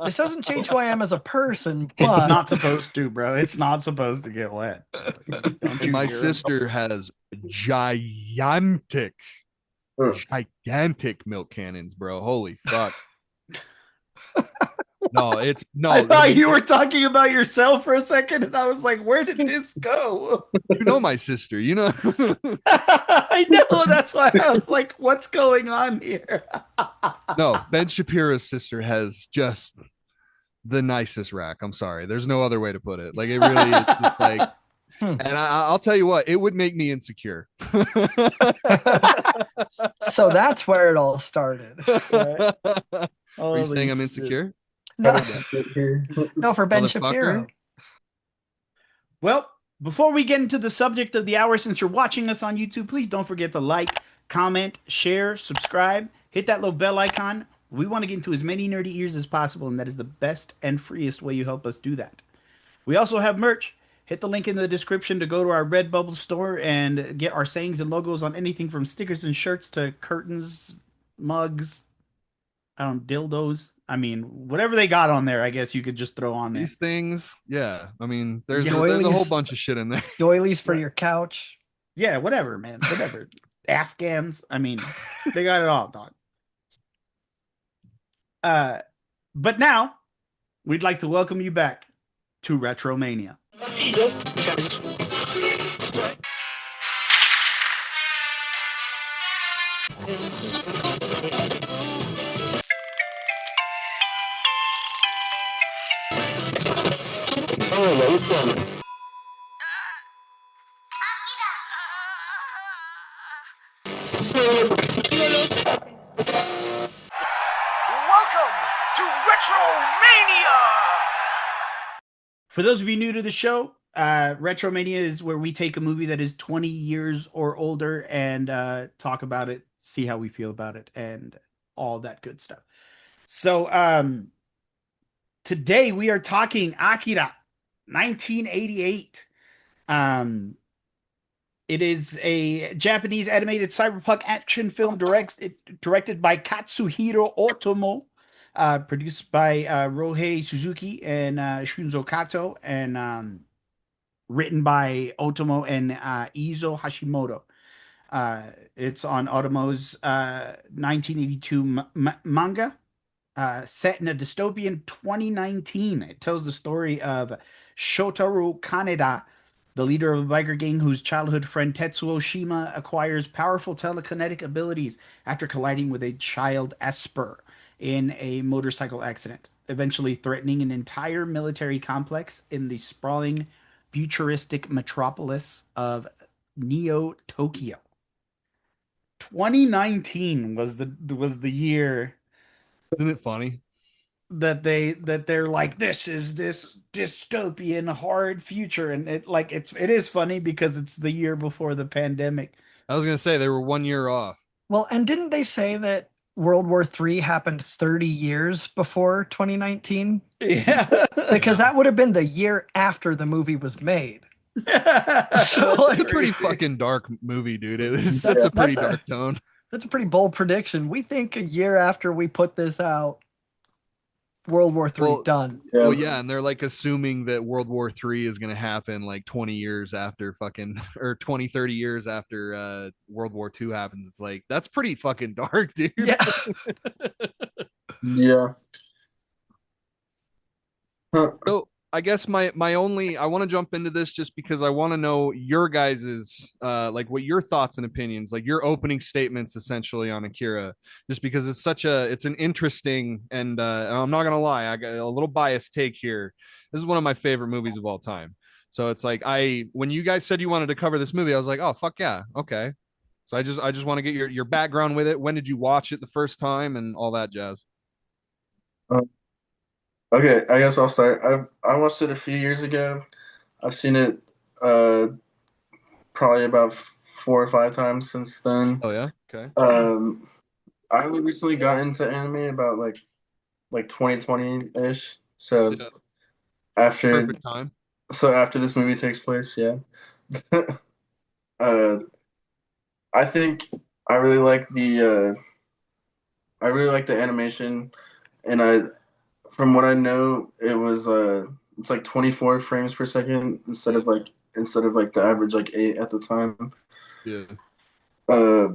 S3: This doesn't change who I am as a person,
S2: It's
S3: but
S2: not supposed to, bro. It's not supposed to get wet. Don't you
S5: My
S2: hear him?
S5: sister has gigantic milk cannons, bro. Holy fuck. No, it's no.
S2: I thought you were talking about yourself for a second, and I was like, where did this go?
S5: You know my sister, you know.
S2: I know, that's why I was like, what's going on here?
S5: No, Ben Shapiro's sister has just the nicest rack. I'm sorry. There's no other way to put it. Like, it really is just like, and I'll tell you what, it would make me insecure.
S3: so that's where it all started.
S5: Are you saying I'm insecure?
S3: No, no, for Ben
S5: Motherfucker.
S3: Shapiro.
S2: Well, before we get into the subject of the hour, since you're watching us on YouTube, please don't forget to like, comment, share, subscribe, hit that little bell icon. We want to get into as many nerdy ears as possible, and that is the best and freest way you help us do that. We also have merch. Hit the link in the description to go to our Redbubble store and get our sayings and logos on anything from stickers and shirts to curtains, mugs, dildos. I mean, whatever they got on there, I guess you could just throw on there.
S5: These things, yeah. I mean, there's a
S3: Doilies.
S5: whole bunch of shit in there.
S3: Doilies for your couch.
S2: Yeah, whatever, man. Whatever. Afghans. I mean, they got it all, dog. But now, we'd like to welcome you back to Retromania.
S9: Welcome to Retromania!
S2: For those of you new to the show, Retromania is where we take a movie that is 20 years or older and talk about it, see how we feel about it, and all that good stuff. So today we are talking Akira, 1988. It is a Japanese animated cyberpunk action film directed by Katsuhiro Otomo, produced by Rohei Suzuki and Shunzo Kato, and written by Otomo and Izo Hashimoto. It's on Otomo's 1982 manga, set in a dystopian 2019. It tells the story of Shotaro Kaneda, the leader of a biker gang whose childhood friend Tetsuo Shima acquires powerful telekinetic abilities after colliding with a child Esper in a motorcycle accident. eventually threatening an entire military complex in the sprawling futuristic metropolis of Neo Tokyo. 2019 was the year
S5: Isn't it funny?
S2: they're like, this is this dystopian hard future, and it is funny because it's the year before the pandemic.
S5: I was gonna say they were 1 year off.
S3: Well, and didn't they say that World War III happened 30 years before 2019?
S2: Yeah.
S3: Because that would have been the year after the movie was made. So,
S5: It's
S3: like,
S5: a pretty fucking dark movie, dude. It sets a pretty dark tone.
S3: That's a pretty bold prediction. We think a year after we put this out, World War III done.
S4: Yeah.
S5: Well, yeah, and they're like assuming that World War III is going to happen like 20 years after fucking, or 20, 30 years after World War II happens. It's like, that's pretty fucking dark, dude.
S3: Yeah.
S4: Yeah. Huh.
S5: So I guess my only, I want to jump into this just because I want to know your guys's like what your thoughts and opinions, like your opening statements essentially on Akira, just because it's an interesting and I'm not gonna lie, I got a little biased take here. This is one of my favorite movies of all time. So it's like when you guys said you wanted to cover this movie, I was like, oh fuck yeah, okay. So I just want to get your background with it. When did you watch it the first time and all that jazz?
S4: Okay, I guess I'll start. I watched it a few years ago. I've seen it uh probably about 4 or 5 times since then.
S5: Oh yeah, okay.
S4: I only recently got into anime about like 2020-ish. So
S5: Yeah,
S4: after
S5: perfect time.
S4: after this movie takes place, yeah. uh I think I really like the animation, and I from what I know it was it's like 24 frames per second instead of like the average like 8 at the time.
S5: Yeah.
S4: Uh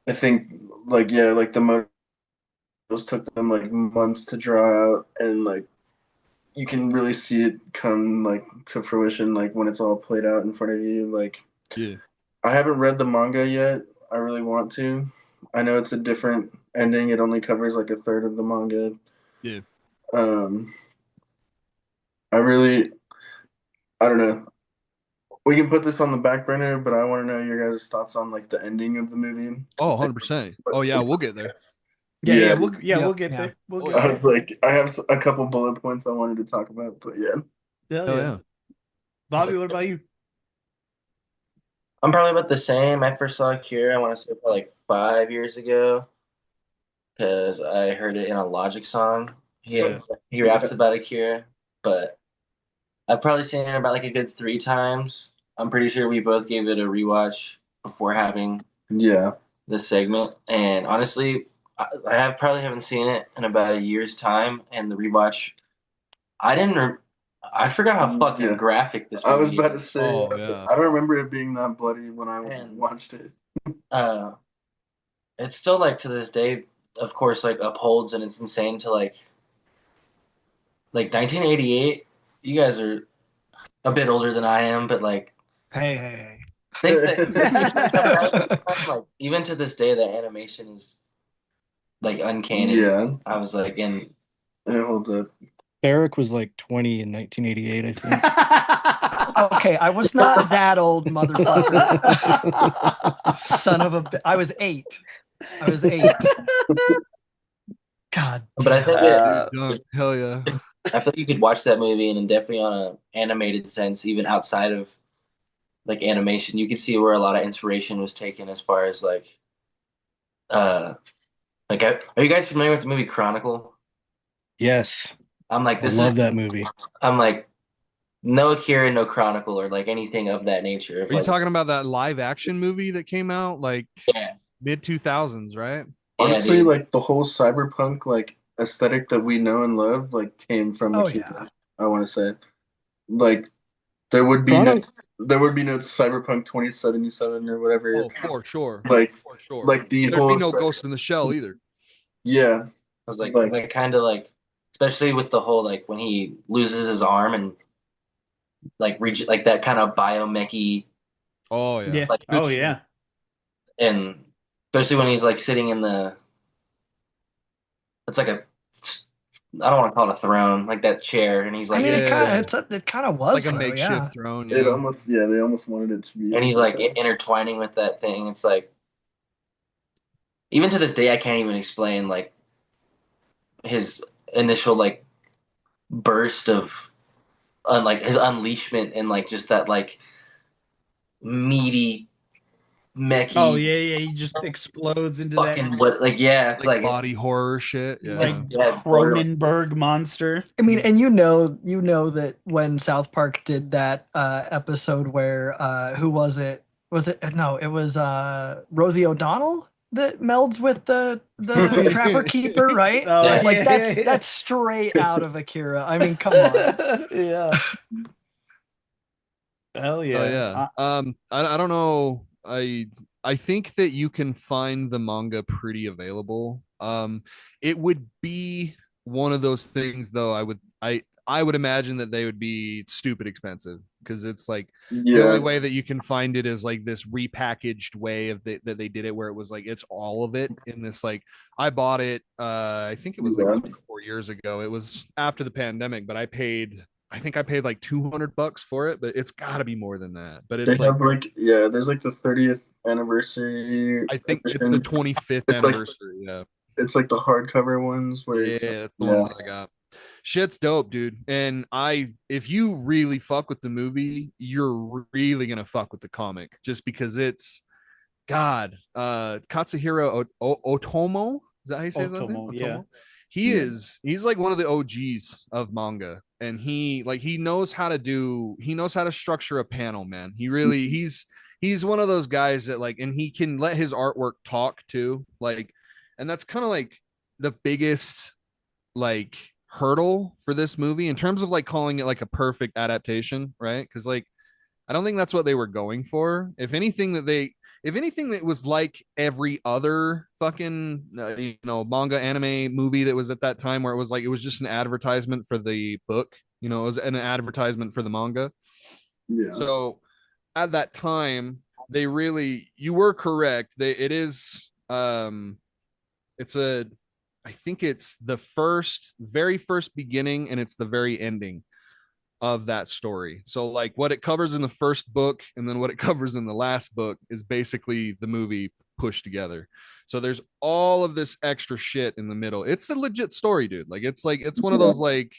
S4: I think like yeah, like the models took them like months to draw out, and like you can really see it come like to fruition like when it's all played out in front of you. Like
S5: Yeah.
S4: I haven't read the manga yet. I really want to. I know it's a different ending. It only covers like a third of the manga.
S5: Yeah.
S4: Um, I don't know. We can put this on the back burner, but I want to know your guys' thoughts on like the ending of the movie.
S5: Oh, 100%. Oh yeah, we'll get there.
S2: Yeah,
S4: Yeah.
S2: we'll get there. We'll
S5: Oh,
S2: get
S4: I
S2: there.
S4: was like, I have a couple bullet points I wanted to talk about, but yeah.
S2: Hell
S5: Oh
S2: yeah.
S5: yeah.
S2: Bobby, what about you?
S7: I'm probably about the same. I first saw Akira, I want to say probably like 5 years ago, because I heard it in a Logic song.
S2: Yeah.
S7: He raps about Akira, but I've probably seen it about like a good 3 times. I'm pretty sure we both gave it a rewatch before having
S4: Yeah.
S7: this segment. And honestly, I probably haven't seen it in about a year's time. And the rewatch, I didn't. I forgot how fucking
S4: Yeah.
S7: graphic this
S4: I was
S7: movie
S4: about to
S7: is.
S4: say,
S5: Oh, yeah.
S4: I don't remember it being that bloody when I
S7: And-
S4: watched it.
S7: It's still like to this day, of course, like upholds, and it's insane to like 1988. You guys are a bit older than I am, but like
S3: Hey.
S7: things that like even to this day, the animation is like uncanny.
S4: Yeah,
S7: I was like, and
S4: it holds up.
S8: Eric was like 20 in 1988, I think.
S3: Okay, I was not that old, motherfucker. Son of a... I was 8. God
S7: but I think
S5: Hell yeah.
S7: I feel like you could watch that movie, and then definitely on an animated sense, even outside of like animation, you could see where a lot of inspiration was taken as far as like are you guys familiar with the movie Chronicle?
S8: Yes,
S7: I'm like,
S8: I love that movie.
S7: I'm like, no Akira, no Chronicle, or like anything of that nature.
S5: Are you talking about that live action movie that came out like
S7: Yeah.
S5: mid 2000s, right?
S4: Honestly,
S7: dude.
S4: like the whole cyberpunk like aesthetic that we know and love like came from
S3: Oh,
S4: Akira,
S3: yeah.
S4: I want to say. Like there would be
S8: Chronic-
S4: no Cyberpunk 2077 or whatever.
S5: Oh, for sure.
S4: Like
S5: For sure.
S4: like the
S5: There'd
S4: whole
S5: be no
S4: aesthetic.
S5: Ghost in the Shell either.
S4: Yeah.
S7: I was like
S4: Like-
S7: kind of like, especially with the whole like when he loses his arm and like like that kind of biomechy,
S5: Oh yeah.
S2: Yeah.
S7: Like,
S2: Oh yeah.
S7: and especially when he's like sitting in the, it's like a I don't want to call it a throne, like that chair, and he's
S3: I
S7: like,
S3: mean,
S5: Yeah.
S3: it kind of was
S5: Like a
S3: though,
S5: makeshift
S3: yeah.
S5: throne.
S4: It
S5: Yeah.
S4: almost, yeah, they almost wanted it to be.
S7: and he's like
S4: that.
S7: intertwining with that thing. It's like, even to this day, I can't even explain like his initial like burst of like his unleashment and like just that like meaty,
S2: Oh
S7: mechy
S2: yeah, yeah. He just explodes into that
S7: fucking what like yeah, it's
S5: Like
S7: like it's
S5: body horror shit.
S2: like
S5: Yeah.
S7: yeah,
S2: Cronenberg monster.
S3: I mean, and you know that when South Park did that episode where who was it? Was it no? It was Rosie O'Donnell that melds with the Trapper Keeper, right?
S2: Oh
S7: Yeah.
S3: Like
S2: yeah,
S3: that's
S2: yeah, yeah.
S3: that's straight out of Akira. I mean, come on.
S2: Yeah. Hell
S5: Oh
S2: yeah.
S5: yeah. I don't know. I think that you can find the manga pretty available. It would be one of those things though. I would imagine that they would be stupid expensive because it's like the only
S4: Yeah,
S5: way that you can find it is like this repackaged way of that they did it where it was like it's all of it in this like I bought it I think it was like
S4: yeah.
S5: 3 or 4 years ago. It was after the pandemic, but I think I paid like $200 for it, but it's got to be more than that. But
S4: They
S5: it's like
S4: have like, yeah, there's like the 30th anniversary
S5: I think it's the
S4: edition.
S5: 25th
S4: It's like
S5: anniversary. Yeah.
S4: it's like the hardcover ones where
S5: Yeah,
S4: it's
S5: that's the one
S4: yeah,
S5: that I got. Shit's dope, dude. And if you really fuck with the movie, you're really gonna fuck with the comic just because it's God. Katsuhiro Otomo. Is that how you say his last name?
S2: Otomo, yeah.
S5: Otomo.
S4: yeah,
S5: He's like one of the OGs of manga, and he knows how to structure a panel, man. He's one of those guys that like, and he can let his artwork talk too, like, and that's kind of like the biggest like hurdle for this movie in terms of like calling it like a perfect adaptation, right? Because like I don't think that's what they were going for. If anything that was like every other fucking manga anime movie that was at that time where it was like it was just an advertisement for the book, it was an advertisement for the manga.
S4: yeah.
S5: So at that time, you were correct. It's a I think it's the very first beginning and it's the very ending of that story. So like what it covers in the first book and then what it covers in the last book is basically the movie pushed together. So there's all of this extra shit in the middle. It's a legit story, dude. Like it's one of those like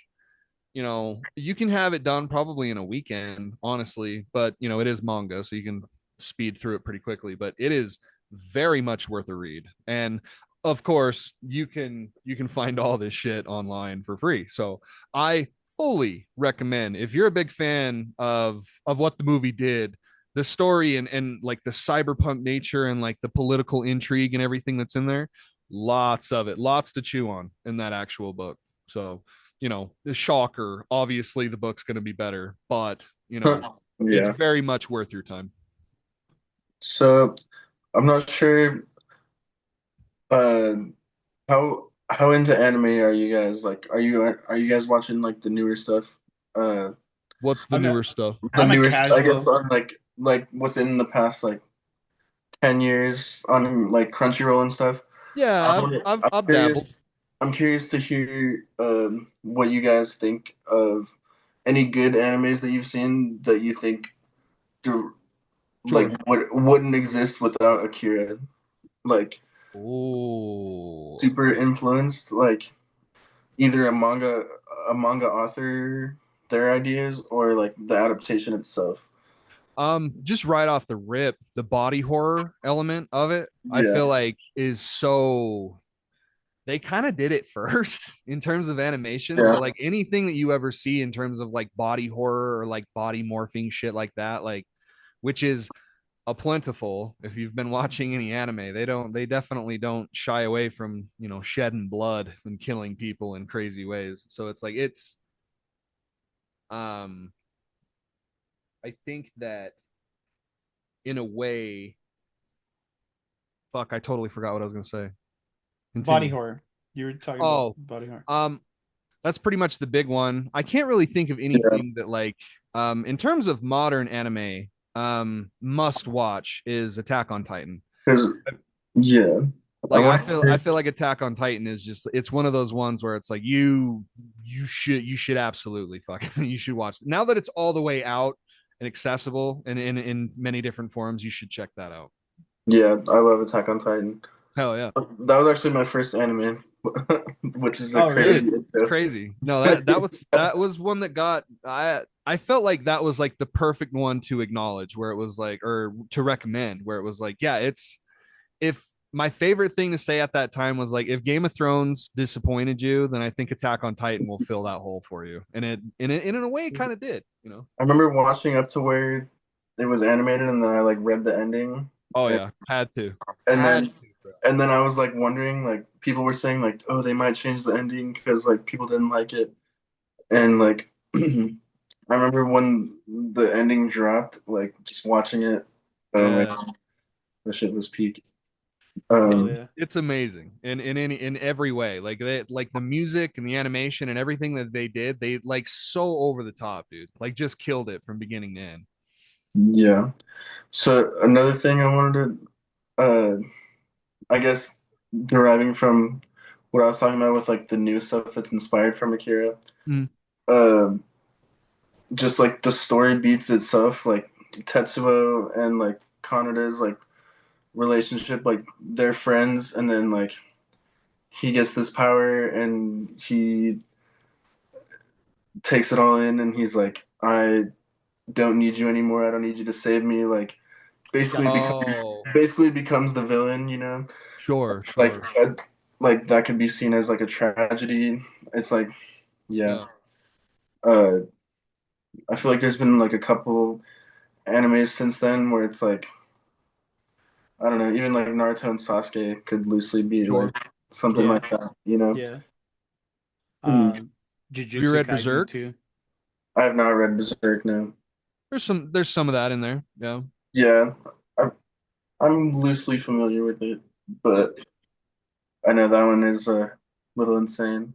S5: you can have it done probably in a weekend, honestly, but it is manga, so you can speed through it pretty quickly, but it is very much worth a read. And of course, you can find all this shit online for free. So I fully recommend if you're a big fan of what the movie did, the story and like the cyberpunk nature and like the political intrigue and everything that's in there, lots of it, lots to chew on in that actual book. So the shocker, obviously the book's going to be better, but it's
S4: Yeah.
S5: very much worth your time.
S4: So I'm not sure uh how into anime are you guys? Like are you guys watching like the newer stuff?
S5: What's the
S2: I'm a,
S5: newer stuff?
S4: The
S2: I'm a
S4: newer I guess
S2: casual.
S4: on like within the past like 10 years on like Crunchyroll and stuff.
S5: Yeah, I've dabbled.
S4: I'm curious to hear what you guys think of any good animes that you've seen that you think do,
S5: Sure.
S4: like wouldn't exist without Akira. Like
S5: Oh,
S4: super influenced, like either a manga author, their ideas, or like the adaptation itself.
S5: just right off the rip, the body horror element of it, I feel
S4: Yeah,
S5: like is so they kind of did it first in terms of animation. So
S4: yeah,
S5: like anything that you ever see in terms of like body horror or like body morphing shit like that, like which is a plentiful. If you've been watching any anime, they definitely don't shy away from shedding blood and killing people in crazy ways. So it's like um I think that in a way, fuck, I totally forgot what I was gonna say.
S2: Body
S5: Continue.
S2: horror. You were talking about
S5: Oh,
S2: body horror.
S5: that's pretty much the big one. I can't really think of
S4: yeah.
S5: anything that like in terms of modern anime, must watch is Attack on Titan.
S4: Because yeah,
S5: Like
S4: I
S5: I
S4: want to
S5: feel
S4: say-
S5: I feel like Attack on Titan is just, it's one of those ones where it's like you should absolutely fucking you should watch it. Now that it's all the way out and accessible and in many different forms, you should check that out.
S4: Yeah, I love Attack on Titan.
S5: Hell yeah.
S4: That was actually my first anime, which is
S2: Oh, really?
S4: crazy.
S5: It's crazy. No, that was one that got, I felt like that was like the perfect one to acknowledge, where it was like, or to recommend, where it was like, yeah, it's, if my favorite thing to say at that time was like, if Game of Thrones disappointed you, then I think Attack on Titan will fill that hole for you. And it in a way it kind of did, you know.
S4: I remember watching up to where it was animated, and then I like read the ending,
S5: Oh yeah, had to.
S4: and
S5: Had
S4: then
S5: to, bro.
S4: and then I was like wondering, like people were saying like, oh, they might change the ending because like people didn't like it, and like I remember when the ending dropped, like just watching it, like
S5: Yeah.
S4: the shit was peak.
S2: Hell yeah.
S5: It's amazing in every way. Like like the music and the animation and everything that they did, they like so over the top, dude. Like just killed it from beginning to end.
S4: Yeah. So another thing I wanted to, I guess, deriving from what I was talking about with like the new stuff that's inspired from Akira,
S5: Mm.
S4: uh, just like the story beats itself, like Tetsuo and like Kanada's like relationship, like they're friends, and then like he gets this power and he takes it all in, and he's like, I don't need you anymore. I don't need you to save me. Like
S5: Oh,
S4: basically becomes the villain, you know.
S5: sure,
S4: Like
S5: sure.
S4: like that could be seen as like a tragedy. It's like, yeah.
S5: Yeah.
S4: Uh, I feel like there's been like a couple animes since then where it's like, I don't know, even like Naruto and Sasuke could loosely be
S5: Sure.
S4: like something
S2: Yeah.
S4: like that, you know?
S2: Yeah.
S4: Mm.
S2: Jujutsu
S5: read
S2: Kaisen
S5: Berserk?
S2: too.
S4: I have not read Berserk now.
S5: There's some of that in there. Yeah.
S4: Yeah, I'm loosely familiar with it, but I know that one is a little insane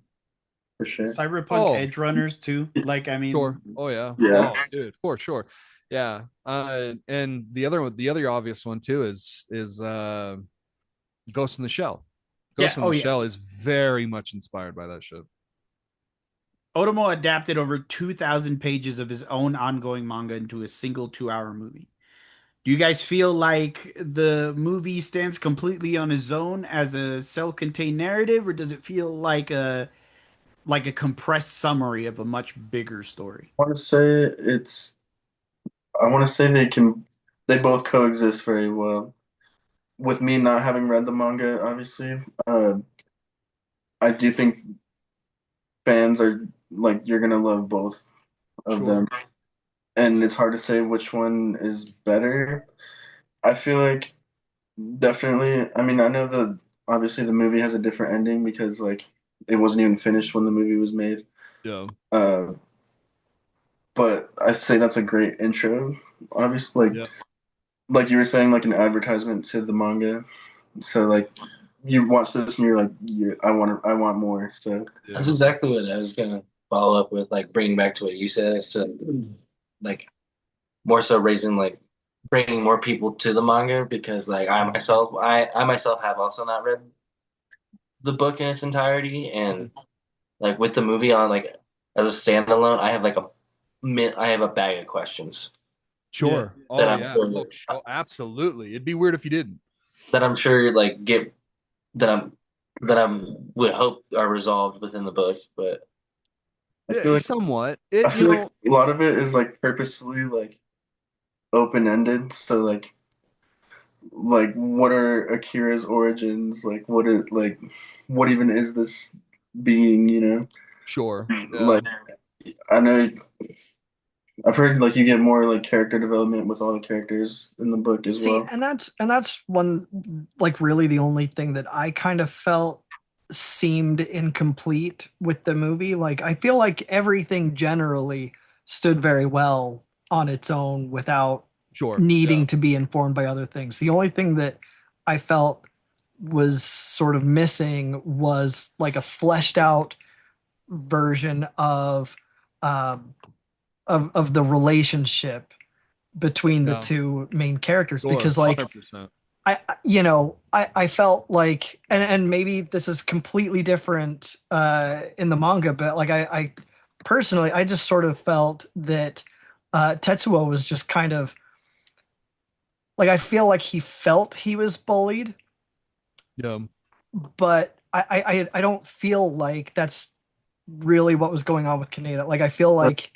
S4: for sure.
S2: Cyberpunk
S5: Oh,
S2: Edge Runners too. Like I mean,
S5: sure. Oh yeah.
S4: Yeah.
S5: Oh, dude, for sure. Yeah. And the other obvious one too is Ghost in the Shell.
S2: yeah.
S5: Ghost in
S2: Oh
S5: the
S2: yeah.
S5: Shell is very much inspired by that shit.
S2: Otomo adapted over 2,000 pages of his own ongoing manga into a single 2-hour movie. Do you guys feel like the movie stands completely on its own as a self-contained narrative, or does it feel like a compressed summary of a much bigger story?
S4: I want to say it's. I want to say they both coexist very well. With me not having read the manga, obviously, I do think fans are like you're gonna love both of
S5: Sure.
S4: them, and it's hard to say which one is better. I feel like definitely. I mean, I know that obviously the movie has a different ending because like it wasn't even finished when the movie was made.
S5: Yeah.
S4: Uh, but I'd say that's a great intro. Obviously,
S5: Yeah.
S4: like you were saying, like an advertisement to the manga. So like you watch this and you're like, I want more. So
S7: That's exactly what I was gonna follow up with, like bringing back to what you said, is to like more so raising like bringing more people to the manga, because like I myself have also not read the book in its entirety, and like with the movie on like as a standalone, I have a bag of questions
S5: Sure. Oh
S7: that I'm
S5: yeah.
S7: sure
S5: Oh, sure. Absolutely. It'd be weird if you didn't.
S7: that I'm sure like get that I'm would hope are resolved within the book, but
S4: I feel like
S5: Somewhat.
S4: I
S5: It, you
S4: feel like
S5: know,
S4: a lot of it is like purposefully like open ended. So like what are Akira's origins? Like what even is this being? You know,
S5: sure. Yeah.
S4: like I know I've heard like you get more like character development with all the characters in the book as
S3: See,
S4: well.
S3: and that's one, like really the only thing that I kind of felt seemed incomplete with the movie. Like I feel like everything generally stood very well on its own without
S5: Sure.
S3: needing
S5: Yeah.
S3: to be informed by other things. The only thing that I felt was sort of missing was like a fleshed out version um, of the relationship between the
S5: Yeah.
S3: two main characters,
S5: Sure.
S3: because like
S5: 100%.
S3: I felt like, and maybe this is completely different in the manga, but like I personally, I just sort of felt that Tetsuo was just kind of like, I feel like he felt he was bullied,
S5: Yeah.
S3: but I don't feel like that's really what was going on with Kaneda. Like I feel like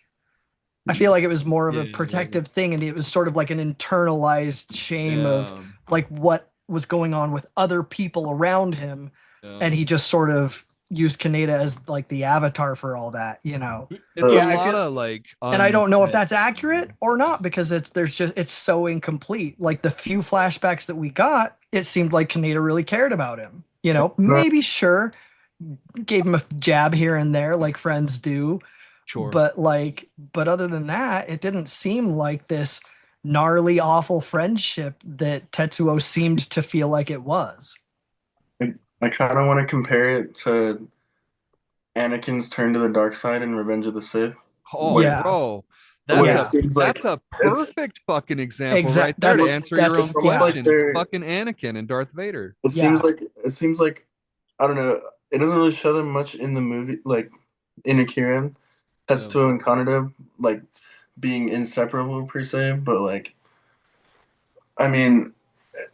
S3: it was more of a
S5: Yeah.
S3: protective thing, and it was sort of like an internalized shame of
S5: Yeah.
S3: like what was going on with other people around him, and
S5: Yeah.
S3: he just sort of used Kaneda as like the avatar for all that.
S5: It's a
S2: Yeah, I
S5: lot
S2: feel
S5: of like
S3: And I don't know if
S5: unmet.
S3: that's accurate or not because it's so incomplete. Like the few flashbacks that we got, it seemed like Kaneda really cared about him. Maybe sure, gave him a jab here and there like friends do,
S5: Sure.
S3: but other than that, it didn't seem like this gnarly, awful friendship that Tetsuo seemed to feel like it was.
S4: I kind of want to compare it to Anakin's turn to the dark side in Revenge of the Sith,
S5: Oh,
S4: where
S3: Yeah,
S5: bro. That's
S4: where it
S5: a
S3: yeah,
S4: seems like
S5: that's a
S4: it's
S5: perfect fucking example right
S3: exact.
S5: there to
S4: it's,
S5: answer your
S4: it's
S5: own
S3: Yeah,
S4: almost like
S5: question. It's
S4: they're
S5: fucking Anakin and Darth Vader.
S3: yeah,
S4: it seems like I don't know. It doesn't really show them much in the movie, like in Akira,
S5: Yeah.
S4: Tetsuo and Kaneda like being inseparable per se, but like I mean,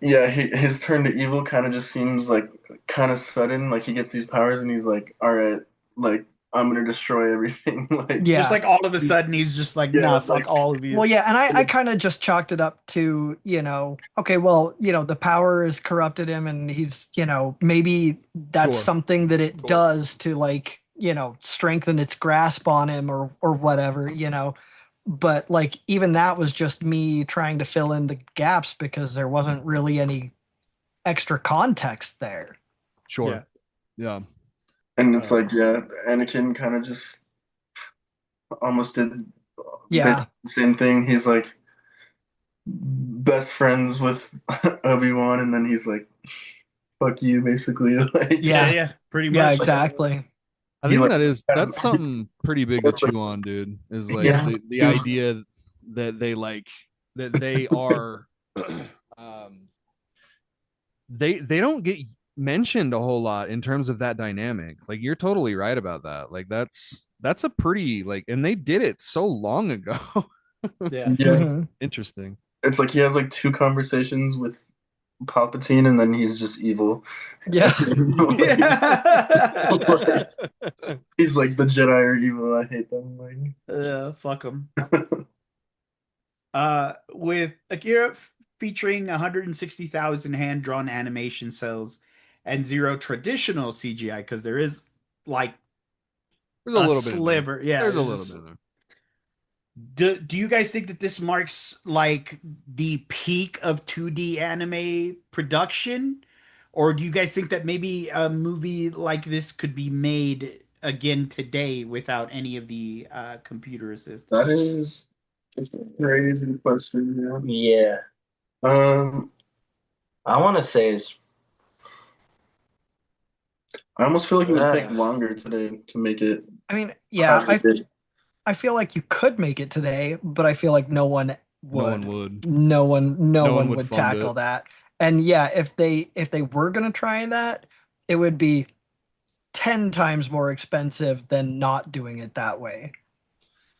S4: yeah, his turn to evil kind of just seems like kind of sudden. Like he gets these powers and he's like, all right, like I'm gonna destroy everything. Like
S2: just
S3: yeah.
S2: like all of a sudden he's just like,
S4: yeah,
S2: nah, fuck all of
S3: Well,
S2: you.
S3: yeah, and I kind of just chalked it up to, okay, well, the power has corrupted him, and he's, maybe that's
S5: Sure.
S3: something that it does to like, strengthen its grasp on him or whatever. But like even that was just me trying to fill in the gaps because there wasn't really any extra context there.
S5: Sure. Yeah.
S4: and it's
S2: Uh,
S4: like yeah, Anakin kind of just almost did
S3: Yeah.
S4: basically the same thing. He's like best friends with Obi-Wan, and then he's like, "Fuck you," basically. Like
S2: yeah,
S3: Yeah.
S2: yeah, pretty
S3: Yeah,
S2: much.
S3: exactly.
S5: I
S4: he
S5: think
S4: like
S5: that's something pretty big to
S4: that's like
S5: chew on, dude. Is like
S3: Yeah.
S5: the
S4: he was
S5: idea that they are um they don't get mentioned a whole lot in terms of that dynamic. Like you're totally right about that. Like that's a pretty like and they did it so long ago.
S2: Yeah.
S4: yeah.
S3: Hmm.
S5: Interesting.
S4: It's like he has like two conversations with Palpatine, and then he's just evil.
S3: Yeah.
S4: Like,
S2: Yeah.
S4: he's like the Jedi are evil. I hate them. Like
S2: Fuck them. With Akira featuring 160,000 hand-drawn animation cells and zero traditional CGI, because there is like
S5: There's a
S2: a
S5: little bit in there.
S2: sliver. Yeah.
S5: There's a little bit in there.
S2: Do you guys think that this marks like the peak of 2D anime production? Or do you guys think that maybe a movie like this could be made again today without any of the computer
S4: that
S2: assistance?
S4: is a crazy question.
S7: Yeah,
S4: Yeah.
S7: I want to say it's
S4: I almost feel like it would take
S7: uh,
S4: longer today to make it
S3: I mean, yeah,
S4: how it did.
S3: I feel like you could make it today, but I feel like no one
S5: No one
S3: would.
S5: would.
S3: No
S5: No one
S3: one
S5: would
S3: would
S5: fund
S3: tackle
S5: it.
S3: that. And yeah, if they were gonna try that, it would be 10 times more expensive than not doing it that way.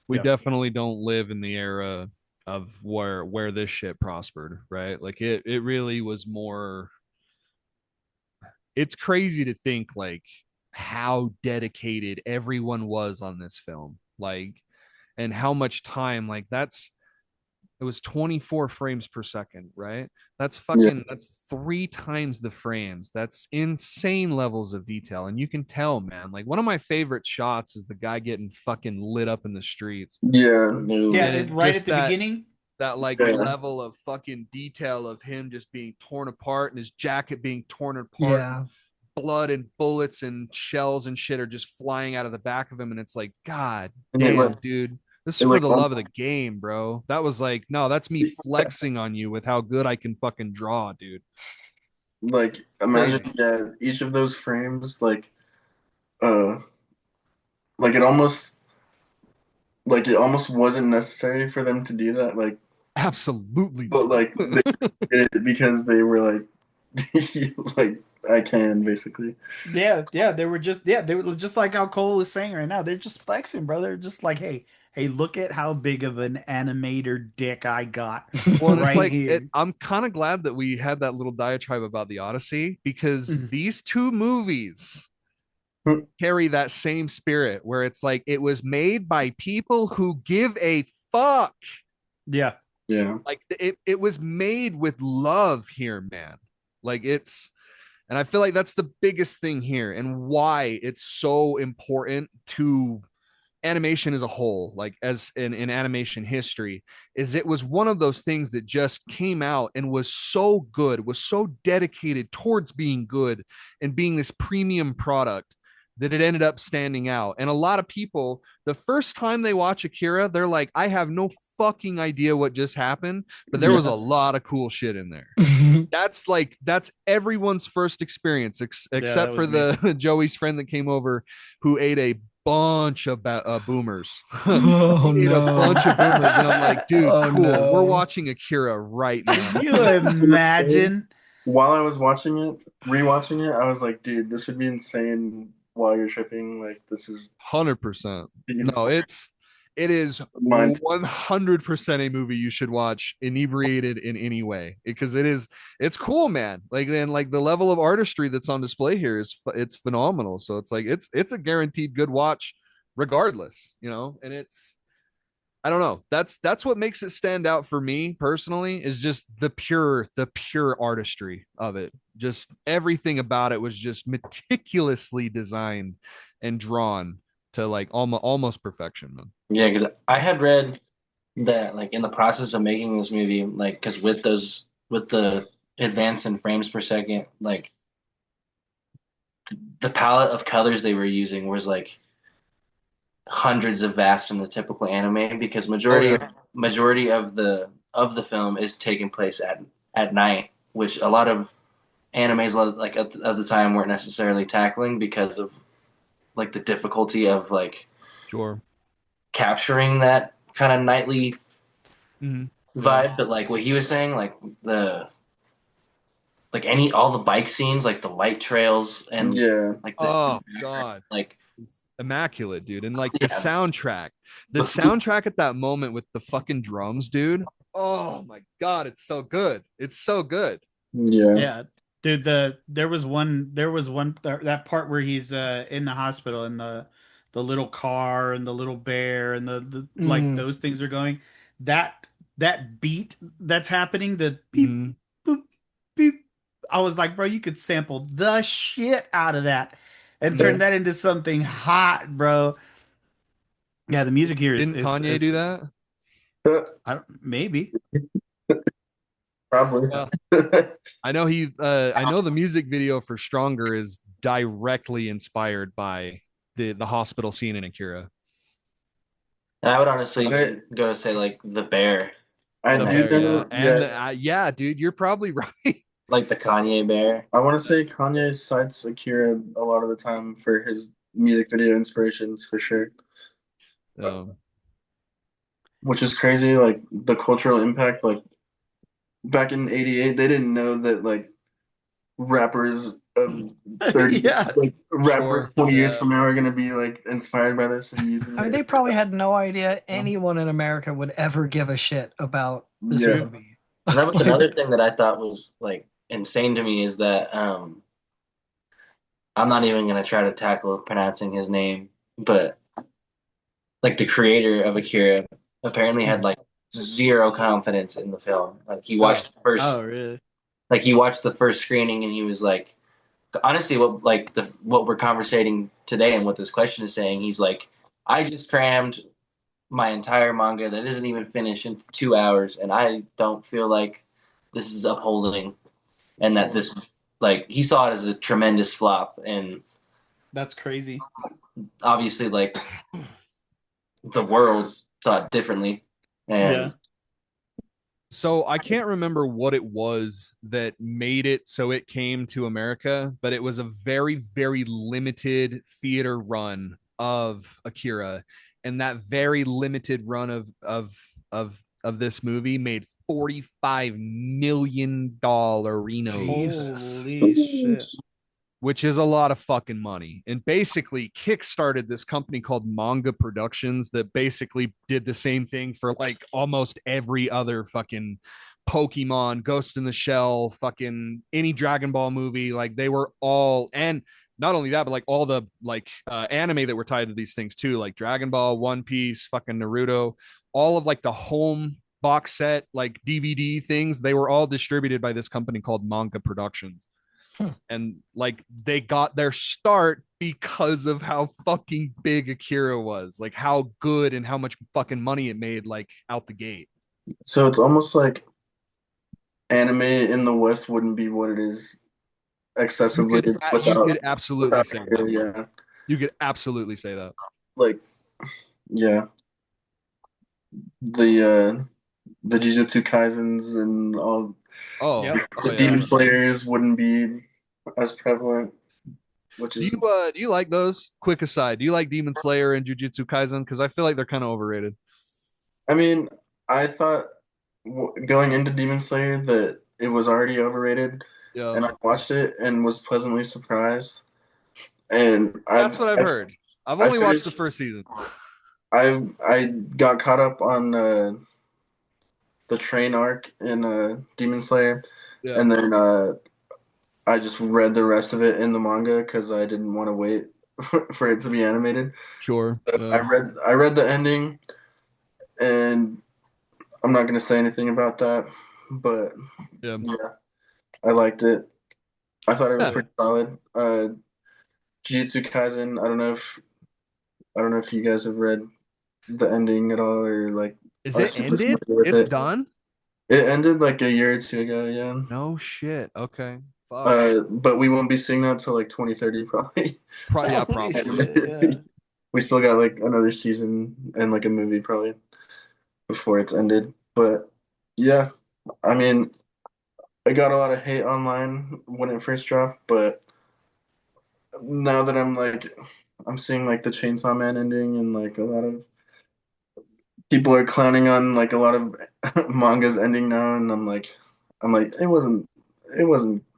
S5: We
S2: Yeah.
S5: definitely don't live in the era of where this shit prospered, right? Like it really was more it's crazy to think like how dedicated everyone was on this film. Like and how much time like that's it was 24 frames per second, right?
S4: Yeah,
S5: That's three times the frames. That's insane levels of detail. And you can tell, man. Like one of my favorite shots is the guy getting fucking lit up in the streets.
S4: yeah,
S2: Yeah,
S7: new.
S5: And it
S2: right
S5: just
S2: at the beginning.
S5: that like
S4: yeah.
S5: level of fucking detail of him just being torn apart and his jacket being torn apart and
S3: Yeah.
S5: blood and bullets and shells and shit are just flying out of the back of him. And it's like, God
S4: And
S5: damn, dude. This is
S4: it
S5: for
S4: like
S5: the love of the
S4: almost
S5: game, bro. That was like, no, that's me flexing on you with how good I can fucking draw, dude.
S4: like imagine
S5: Crazy.
S4: yeah, each of those frames uh like it almost wasn't necessary for them to do that. Like
S5: Absolutely.
S4: but like they did it because they were like, like I can basically.
S2: Yeah, they were just like how Cole was saying right now. They're just flexing, bro. They're just like, hey, look at how big of an animator dick I got
S5: Well, and it's
S2: right
S5: like
S2: here.
S5: I'm kind of glad that we had that little diatribe about the Odyssey, because
S2: Mhm.
S5: these two movies
S4: Hmm.
S5: carry that same spirit where it's like it was made by people who give a fuck.
S2: Yeah,
S4: Yeah.
S5: Like it was made with love here, man. Like it's, and I feel like that's the biggest thing here and why it's so important to animation as a whole, like as in animation history, is it was one of those things that just came out and was so good, was so dedicated towards being good and being this premium product that it ended up standing out. And a lot of people, the first time they watch Akira, they're like, I have no fucking idea what just happened, but there was a lot of cool shit in there. That's everyone's first experience,
S2: yeah, that
S5: except for
S2: was me.
S5: the Joey's friend that came over who ate a bunch of boomers.
S3: Oh
S5: He ate a
S3: no.
S5: bunch of boomers, and I'm like, dude,
S3: Oh
S5: cool. We're
S3: no.
S5: watching Akira right now.
S2: Can you imagine?
S4: While I was watching it, rewatching it, I was like, dude, this would be insane while you're tripping. Like, this is
S5: 100%. No,
S4: insane.
S5: it is
S4: Mind.
S5: 100% a movie you should watch inebriated in any way, because it's cool, man. Like, then like the level of artistry that's on display here it's phenomenal. So it's like it's a guaranteed good watch regardless, and it's, I don't know. That's what makes it stand out for me personally, is just the pure artistry of it. Just everything about it was just meticulously designed and drawn to like almost perfection, man.
S7: Yeah, because I had read that like in the process of making this movie, like because with the advance in frames per second, like the palette of colors they were using was like hundreds of vast from the typical anime because
S5: Oh yeah.
S7: majority of the film is taking place at night, which a lot of animes like at the time weren't necessarily tackling because of like the difficulty of like
S5: Sure.
S7: capturing that kind of nightly
S5: Mm-hmm.
S7: vibe. But like what he was saying, like the like any all the bike scenes, like the light trails and
S4: Yeah.
S7: like this,
S5: Oh god.
S7: like
S5: It's immaculate, dude. And like the
S7: yeah,
S5: soundtrack. The
S7: the
S5: soundtrack at that moment with the fucking drums, dude. Oh my god, it's so good. It's so good.
S4: Yeah.
S2: Yeah, dude. There was one that part where he's in the hospital and the little car and the little bear and the like
S3: Mm.
S2: those things are going. That that beat that's happening, the beep
S5: Mhm.
S2: boop beep. I was like, bro, you could sample the shit out of that and turn
S4: Yeah.
S2: that into something hot, bro. Yeah, the music here
S5: Didn't Kanye do
S2: is
S5: that?
S2: I don't maybe.
S4: Probably.
S5: Well, I know the music video for Stronger is directly inspired by the hospital scene in Akira.
S7: and I would honestly
S4: I
S7: go to say like the bear,
S4: I
S5: The
S4: do
S5: bear, yeah.
S4: know.
S5: And
S4: Yeah.
S5: yeah, dude, you're probably right.
S7: like the Kanye bear.
S4: I want to say Kanye cites Akira a lot of the time for his music video inspirations for sure,
S5: Um,
S4: which is crazy. Like the cultural impact. Like back in '88, they didn't know that like rappers of 30,
S2: Yeah.
S4: like rappers
S5: sure.
S4: 20 years
S5: Yeah.
S4: from now are gonna be like inspired by this and using
S3: I mean,
S4: it.
S3: they probably had no idea anyone in America would ever give a shit about this
S4: Yeah.
S3: movie.
S7: And that was
S3: Like,
S7: another thing that I thought was like insane to me is that I'm not even gonna try to tackle pronouncing his name, but like the creator of Akira apparently had like zero confidence in the film. Like
S2: Oh, really?
S7: he watched the first screening and he was like, honestly, what we're conversating today and what this question is saying, he's like, I just crammed my entire manga that isn't even finished in 2 hours, and I don't feel like this is upholding, and that this is like he saw it as a tremendous flop, and
S2: That's crazy.
S7: obviously like the world thought differently,
S2: Yeah.
S7: and
S5: So I can't remember what it was that made it so it came to America, but it was a very, very limited theater run of Akira. And that very limited run of of this movie made $45 million Reno,
S2: Holy shit.
S5: which is a lot of fucking money. And basically kickstarted this company called Manga Productions that basically did the same thing for like almost every other fucking Pokemon, Ghost in the Shell, fucking any Dragon Ball movie. Like they were all, and not only that, but like all the like anime that were tied to these things too, like Dragon Ball, One Piece, fucking Naruto, all of like the home box set, like DVD things, they were all distributed by this company called Manga Productions. And like they got their start because of how fucking big Akira was, like how good and how much fucking money it made, like out the gate.
S4: So it's almost like anime in the West wouldn't be what it is accessibly
S5: You could absolutely say
S4: Akira,
S5: that.
S4: yeah.
S5: You could absolutely say that.
S4: Like, yeah. The Jujutsu Kaisens and all
S5: Oh,
S2: Yep.
S4: the
S5: yeah.
S4: Demon Slayers wouldn't be as prevalent, which
S5: Do
S4: is
S5: you like those? Quick aside, do you like Demon Slayer and Jujutsu Kaisen? Because I feel like they're kind of overrated.
S4: I mean, I thought going into Demon Slayer that it was already overrated,
S5: Yeah,
S4: and I watched it and was pleasantly surprised. And
S5: that's what I've heard. I've only watched the first season.
S4: I got caught up on the train arc in Demon Slayer,
S5: Yeah.
S4: and then I just read the rest of it in the manga because I didn't want to wait for it to be animated.
S5: Sure.
S4: So I read the ending, and I'm not gonna say anything about that, but
S5: Yeah.
S4: I liked it. I thought it was
S5: Yeah.
S4: pretty solid. Jujutsu Kaisen. I don't know if you guys have read the ending at all, or like.
S5: Is
S4: are
S5: it
S4: super
S5: ended?
S4: familiar with
S5: It's
S4: it.
S5: done?
S4: It ended like a year or two ago, yeah.
S5: No shit. Okay. Fuck.
S4: But we won't be seeing that till like 2030 probably.
S5: Yeah,
S2: Holy
S5: probably.
S2: shit, yeah.
S4: We still got like another season and like a movie probably before it's ended. But yeah, I mean, I got a lot of hate online when it first dropped, but now that I'm seeing like the Chainsaw Man ending and like a lot of people are clowning on like a lot of mangas ending now, and I'm like it wasn't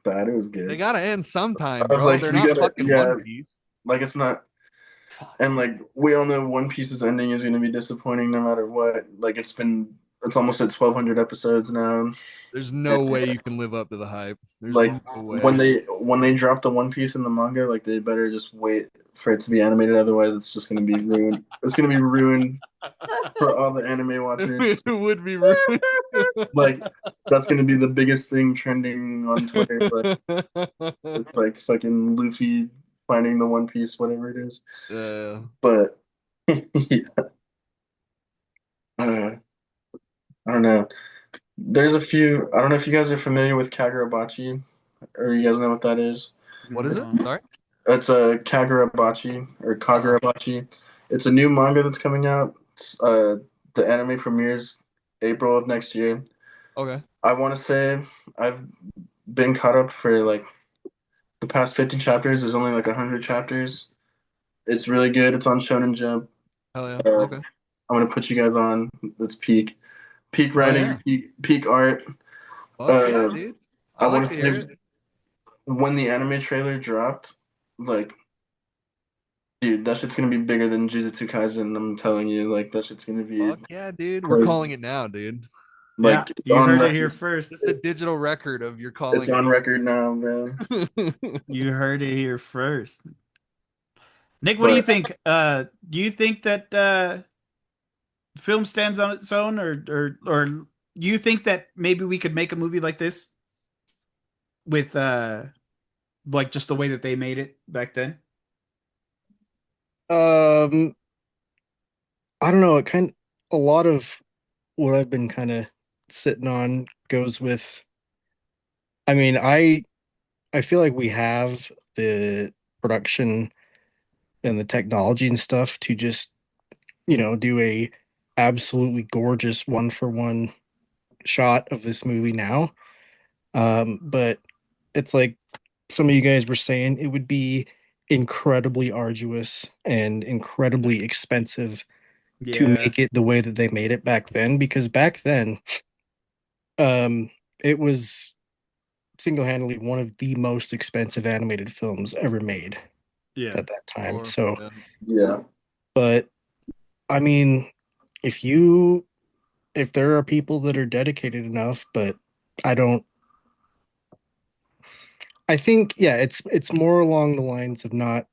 S4: bad, it was
S5: They
S4: good.
S5: gotta end sometime,
S4: I was
S5: bro.
S4: like,
S5: They're
S4: you
S5: not
S4: gotta,
S5: fucking
S4: yeah,
S5: One Piece.
S4: like it's not. And like we all know One Piece's ending is going to be disappointing no matter what. Like it's almost at 1,200 episodes now.
S5: There's no way you can live up to the hype. There's
S4: Like
S5: no way.
S4: when they drop the One Piece in the manga, like they better just wait for it to be animated. Otherwise, it's just going to be ruined. It's going to be ruined for all the anime watchers.
S5: It would be ruined.
S4: Like that's going to be the biggest thing trending on Twitter. Like it's like fucking Luffy finding the One Piece, whatever it is. But yeah. I don't know. There's a few. I don't know if you guys are familiar with Kagurabachi, or you guys know what that is.
S5: What is it? Sorry.
S4: It's a Kagurabachi or Kagurabachi. It's a new manga that's coming out. The anime premieres April of next year.
S5: Okay.
S4: I want to say I've been caught up for like the past 50 chapters. There's only like 100 chapters. It's really good. It's on Shonen Jump.
S5: Hell yeah.
S4: Okay.
S5: Okay.
S4: I'm gonna put you guys on. It's peak writing, peak art.
S5: Fuck yeah, dude.
S4: I want to say when the anime trailer dropped, like, dude, that shit's gonna be bigger than Jujutsu Kaisen. I'm telling you, like, that shit's gonna be.
S5: Fuck yeah, dude. We're calling it now, dude.
S4: Like,
S2: yeah, you heard it here first.
S5: It's a digital record of your calling.
S4: It's on record now, man.
S2: You heard it here first. Nick, what do you think? Do you think that film stands on its own, or you think that maybe we could make a movie like this with like just the way that they made it back then?
S8: I don't know. A lot of what I've been kind of sitting on goes with. I mean, I feel like we have the production and the technology and stuff to just, do a absolutely gorgeous 1-for-1 shot of this movie now. But it's like some of you guys were saying, it would be incredibly arduous and incredibly expensive to
S2: Yeah.
S8: make it the way that they made it back then, because back then it was single-handedly one of the most expensive animated films ever made
S2: Yeah.
S8: at that time.
S5: Or-
S8: So,
S5: yeah.
S4: Yeah.
S8: but I mean, if there are people that are dedicated enough, but I don't I think yeah, it's more along the lines of not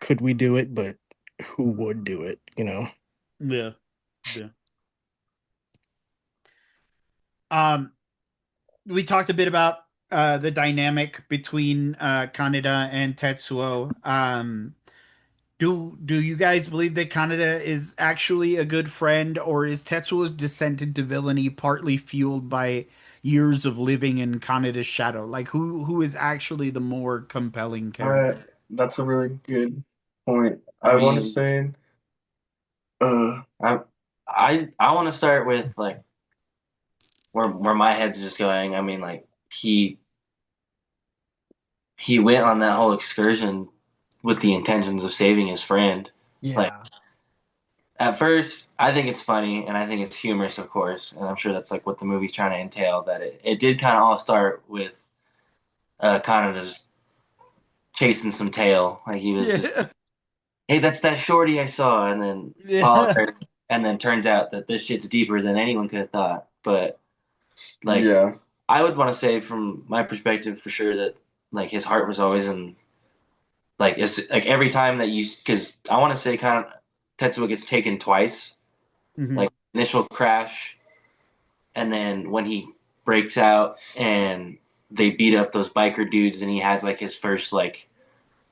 S8: could we do it, but who would do it, you know?
S2: Yeah. Yeah. Um, we talked a bit about the dynamic between Kaneda and Tetsuo. Do you guys believe that Kaneda is actually a good friend, or is Tetsuo's descent into villainy partly fueled by years of living in Kaneda's shadow? Like, who is actually the more compelling character?
S4: That's a really good point.
S7: I
S4: I want to
S7: mean,
S4: say,
S7: I want to start with like where my head's just going. I mean, like he went on that whole excursion with the intentions of saving his friend. Like
S3: Yeah.
S7: at first, I think it's funny and I think it's humorous, of course, and I'm sure that's like what the movie's trying to entail. That it did kind of all start with kind of just chasing some tail. Like he was just,
S2: Yeah.
S7: hey, that's that shorty I saw, and then followed
S2: Yeah.
S7: her, and then turns out that this shit's deeper than anyone could have thought. But like,
S4: yeah,
S7: I would want to say from my perspective for sure that like his heart was always in like it's like every time that you because I want to say kind of Tetsuo gets taken twice,
S2: Mhm.
S7: like initial crash, and then when he breaks out and they beat up those biker dudes, and he has like his first like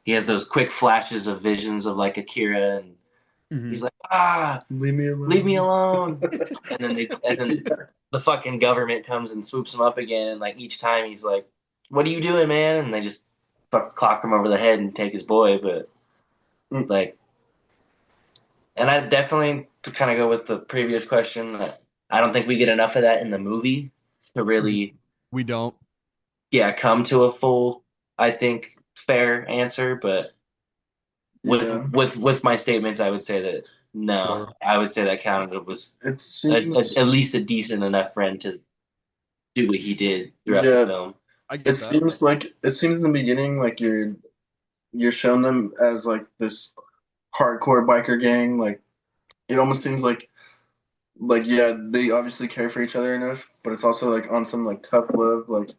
S7: he has those quick flashes of visions of like Akira, and he's
S2: Mhm.
S7: like
S4: leave
S7: leave me
S4: me alone.
S7: alone, and then the fucking government comes and swoops him up again, and like each time he's like, what are you doing, man? And they just fuck clock him over the head and take his boy, but like. And I definitely, to kind of go with the previous question, I don't think we get enough of that in the movie to really,
S5: We don't.
S7: yeah, come to a full, I think, fair answer. But
S4: Yeah,
S7: with my statements, I would say that no,
S5: Sure.
S7: I would say that Canada was
S4: it seems.
S7: at least a decent enough friend to do what he did throughout the
S4: Yeah,
S7: film.
S5: I
S4: it
S5: get that.
S4: seems like in the beginning like you're showing them as like this hardcore biker gang. Like it almost seems like yeah, they obviously care for each other enough, but it's also like on some like tough love. Like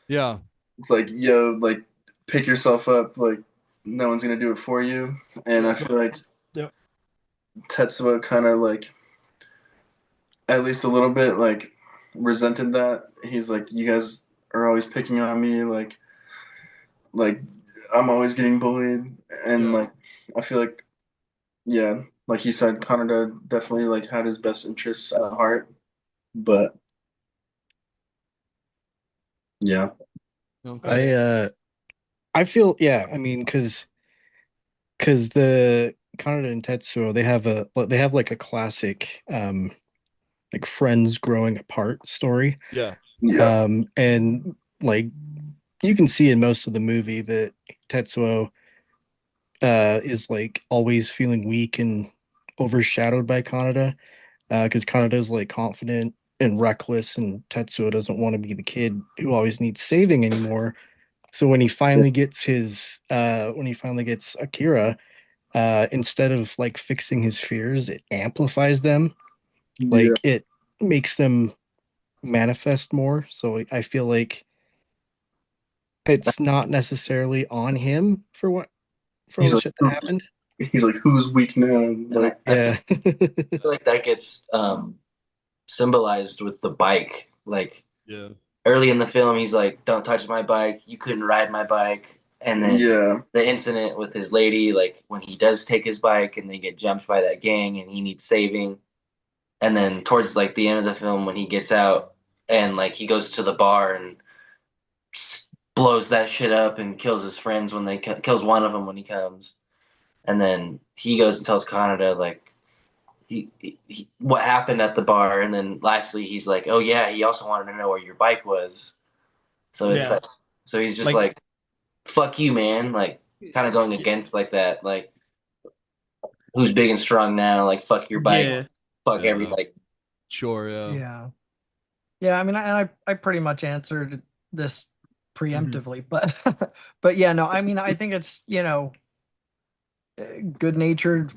S5: Yeah.
S4: it's like yo, like pick yourself up. Like no one's gonna do it for you. And I
S5: Yeah.
S4: feel like
S2: Yep.
S4: Tetsuo kind of like at least a little bit like resented that. He's like, you guys are always picking on me. Like I'm always getting bullied, and
S5: Yeah.
S4: like I feel like yeah, like he said, Canada definitely like had his best interests at heart, but yeah,
S5: Okay.
S8: I feel yeah, I mean cuz the Kanada and Tetsuo they have like a classic like friends growing apart story.
S5: Yeah.
S4: yeah,
S8: And like you can see in most of the movie that Tetsuo is like always feeling weak and overshadowed by Kanada because Kanada is like confident and reckless, and Tetsuo doesn't want to be the kid who always needs saving anymore. So when he finally gets Akira, instead of like fixing his fears, it amplifies them.
S4: yeah.
S8: Like it makes them manifest more. So I feel like it's not necessarily on him for all
S4: He's
S8: the
S4: like,
S8: shit that happened.
S4: he's like, who's weak now?
S7: And
S4: Like,
S8: Yeah.
S7: feel like that gets symbolized with the bike. Like
S5: Yeah.
S7: early in the film, he's like, "Don't touch my bike. You couldn't ride my bike." And then
S4: yeah,
S7: the incident with his lady, like when he does take his bike and they get jumped by that gang and he needs saving. And then towards like the end of the film, when he gets out and like he goes to the bar and blows that shit up and kills his friends when they kills one of them when he comes. And then he goes and tells Canada like what happened at the bar, and then lastly he's like, "Oh yeah, he also wanted to know where your bike was." So it's
S2: Yeah.
S7: like, so he's just
S2: Like
S7: like, "Fuck you, man!" Like kind of going against like that. Like who's big and strong now. Like fuck your bike,
S2: Yeah.
S7: fuck every
S5: Yeah.
S7: like.
S5: Sure, yeah.
S3: Yeah. Yeah, I mean, I pretty much answered this preemptively, but yeah, no, I mean, I think it's, good-natured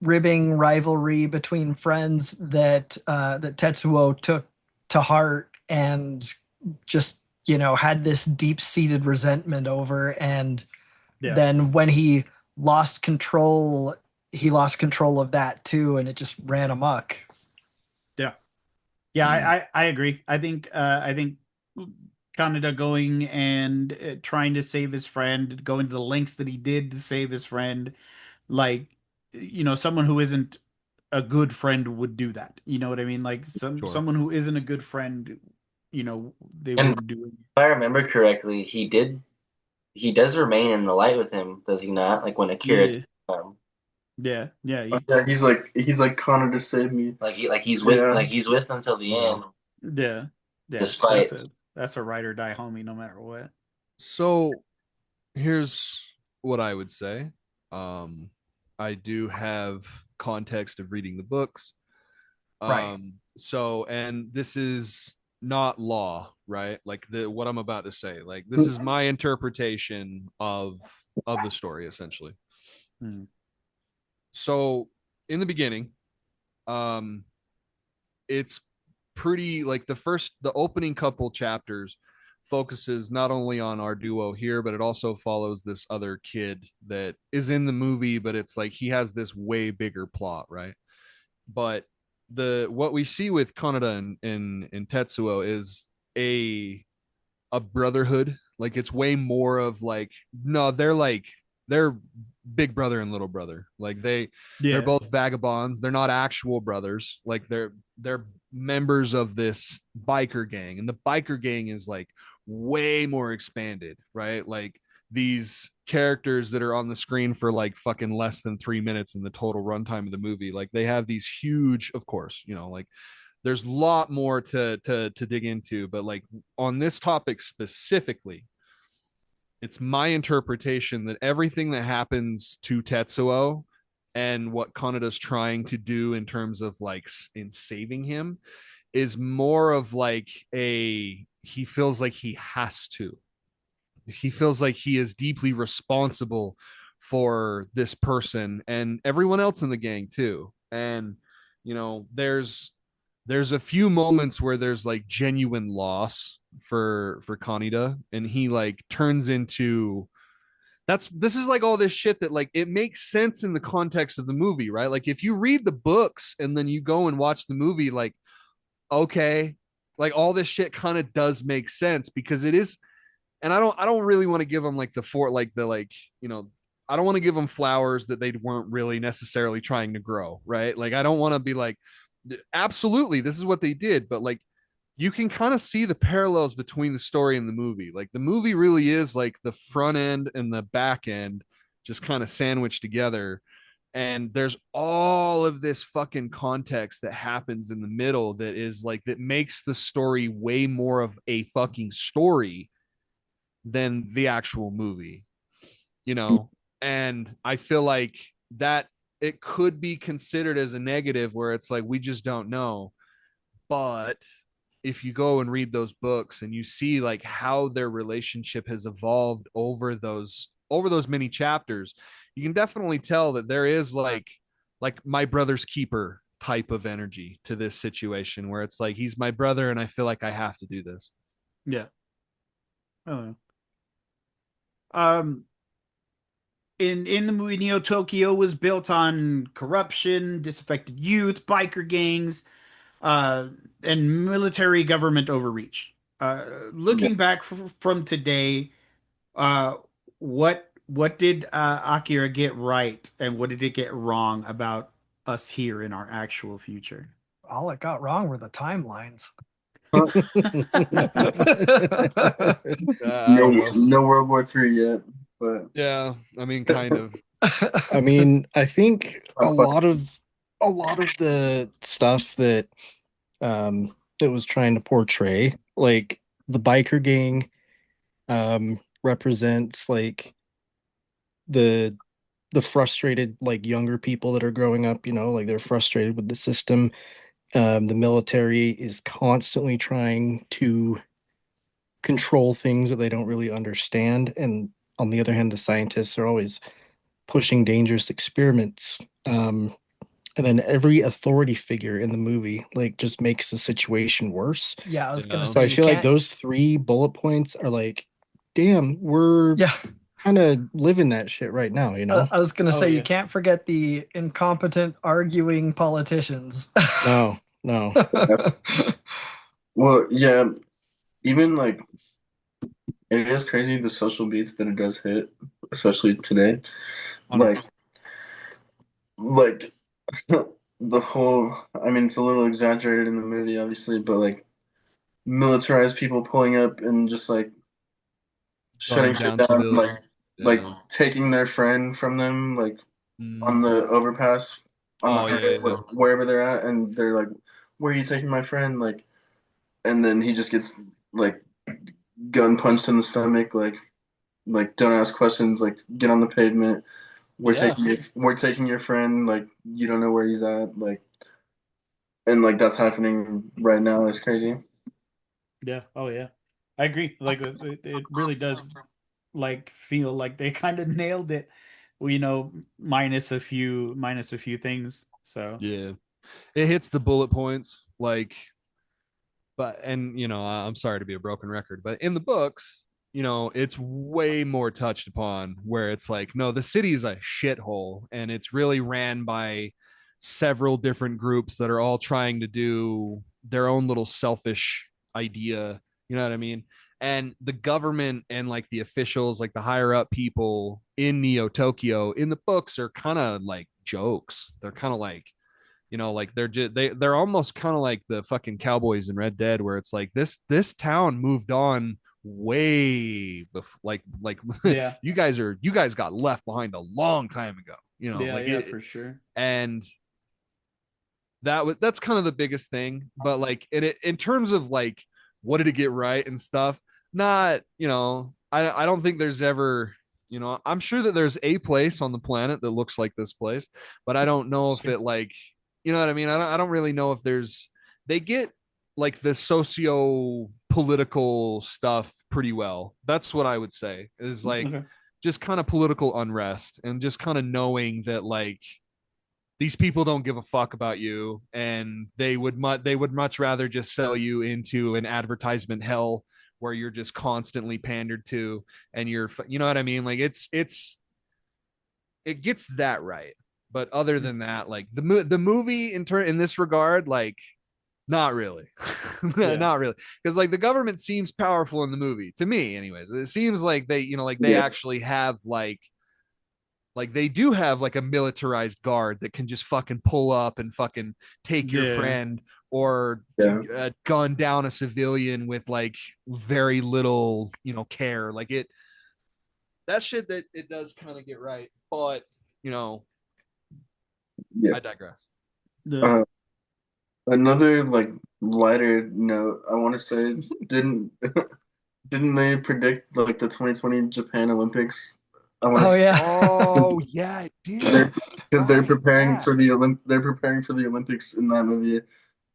S3: ribbing rivalry between friends that Tetsuo took to heart and just, had this deep-seated resentment over. And
S2: Yeah.
S3: then when he lost control of that too, and it just ran amok.
S2: Yeah. Yeah, I agree. I think Kaneda going and trying to save his friend, going to the lengths that he did to save his friend, like someone who isn't a good friend would do that. You know what I mean? Like
S5: Sure.
S2: someone who isn't a good friend, they
S7: And
S2: wouldn't do it.
S7: if I remember correctly, he does remain in the light with him, does he not? Like when Akira,
S2: Yeah. Yeah. Yeah.
S4: Yeah, he's like Connor to save me.
S7: like
S4: Yeah.
S7: he's with him till the end,
S2: Yeah. Yeah.
S7: despite.
S2: That's a ride or die homie no matter what.
S5: So here's what I would say. I do have context of reading the books.
S3: Right.
S5: So, and this is not law, right? Like what I'm about to say. Like this is my interpretation of the story, essentially.
S2: Hmm.
S5: So in the beginning, um, it's pretty like the opening couple chapters focuses not only on our duo here, but it also follows this other kid that is in the movie, but it's like he has this way bigger plot, right? But what we see with Kaneda and Tetsuo is a brotherhood. Like it's way more of like, no, they're big brother and little brother. Like they're
S2: Yeah.
S5: both vagabonds. They're not actual brothers. Like they're members of this biker gang, and the biker gang is like way more expanded, right? Like these characters that are on the screen for like fucking less than 3 minutes in the total runtime of the movie. Like they have these huge, of course, like there's a lot more to dig into, but like on this topic specifically, it's my interpretation that everything that happens to Tetsuo and what Kaneda's trying to do in terms of like in saving him is more of like he feels like he has to. He feels like he is deeply responsible for this person and everyone else in the gang too. And there's a few moments where there's like genuine loss for Kaneda, and he like turns into this is like all this shit that like it makes sense in the context of the movie, right? Like if you read the books and then you go and watch the movie, like okay, like all this shit kind of does make sense because it is. And I don't really want to give them like I don't want to give them flowers that they weren't really necessarily trying to grow, right? Like I don't want to be like absolutely this is what they did, but like you can kind of see the parallels between the story and the movie. Like the movie really is like the front end and the back end just kind of sandwiched together. And there's all of this fucking context that happens in the middle that is like that makes the story way more of a fucking story than the actual movie, and I feel like that it could be considered as a negative where it's like we just don't know. But if you go and read those books and you see like how their relationship has evolved over those many chapters, you can definitely tell that there is like my brother's keeper type of energy to this situation where it's like he's my brother and I feel like I have to do this.
S2: Yeah. Oh. Um, in the movie, Neo Tokyo was built on corruption, disaffected youth, biker gangs, uh, and military government overreach. Looking back from today, uh, what did Akira get right, and what did it get wrong about us here in our actual future?
S3: All it got wrong were the timelines.
S4: No,
S5: I don't know.
S4: no World War III yet, but
S5: Yeah, I mean, kind of.
S8: I mean, I think a lot of the stuff that that was trying to portray, like the biker gang, represents like the the frustrated like younger people that are growing up, like they're frustrated with the system. The military is constantly trying to control things that they don't really understand. And on the other hand, the scientists are always pushing dangerous experiments. And then every authority figure in the movie like just makes the situation worse.
S3: Yeah, I was gonna
S8: So
S3: say
S8: I
S3: you
S8: feel like
S3: can't.
S8: those 3 bullet points are like, damn, we're
S3: Yeah,
S8: kind of living that shit right now,
S3: I was gonna
S2: Oh,
S3: say
S2: yeah.
S3: you can't forget the incompetent arguing politicians.
S8: No, no.
S4: Well, yeah, even like it is crazy the social beats that it does hit, especially today. Like,
S2: 100%.
S4: like the whole. I mean, it's a little exaggerated in the movie, obviously, but like militarized people pulling up and just like shutting
S5: Gunning
S4: shit
S5: down
S4: down,
S5: civilians.
S4: like
S5: Yeah.
S4: taking their friend from them, like
S5: Mm.
S4: on the overpass, on the
S5: Oh,
S4: highway,
S5: yeah.
S4: wherever they're at, and they're like, "Where are you taking my friend?" Like, and then he just gets like gun punched in the stomach, like don't ask questions, like get on the pavement.
S2: Yeah.
S4: We're taking your friend, like you don't know where he's at, like, and like that's happening right now. It's crazy.
S2: Yeah. Oh, yeah. I agree. Like it really does like feel like they kind of nailed it. Well, minus a few things. So
S5: Yeah. It hits the bullet points like, but and I'm sorry to be a broken record, but in the books, it's way more touched upon where it's like, no, the city is a shithole and it's really ran by several different groups that are all trying to do their own little selfish idea. You know what I mean? And the government and like the officials, like the higher up people in Neo Tokyo in the books are kind of like jokes. They're kind of like, like they're almost kind of like the fucking cowboys in Red Dead, where it's like this town moved on way before, like
S2: yeah.
S5: you guys got left behind a long time ago,
S2: Yeah,
S5: like
S2: yeah,
S5: it.
S2: for sure.
S5: And that's kind of the biggest thing. But like in terms of like what did it get right and stuff, not, I don't think there's ever, I'm sure that there's a place on the planet that looks like this place, but I don't know if it like, you know what I mean? I don't really know if they get like the socio political stuff pretty well. That's what I would say is like
S2: Okay.
S5: just kind of political unrest and just kind of knowing that like these people don't give a fuck about you and they would much rather just sell you into an advertisement hell where you're just constantly pandered to and you know what I mean? Like it gets that right. But other than that, like the movie in this regard, like not really.
S2: Yeah.
S5: Not really. Because like the government seems powerful in the movie to me anyways. It seems like they, like they
S4: Yeah.
S5: actually have like they do have like a militarized guard that can just fucking pull up and fucking take your
S2: Yeah.
S5: friend or
S4: Yeah.
S5: gun down a civilian with like very little, care. Like that shit that it does kind of get right, but
S4: Yeah.
S5: I digress.
S2: The
S4: Another like lighter note, I want to say, didn't didn't they predict like the 2020 Japan Olympics? I want to
S3: Oh
S4: say
S3: yeah.
S5: Oh yeah, it did.
S4: because they're
S5: Right,
S4: preparing
S5: yeah.
S4: for they're preparing for the Olympics in that movie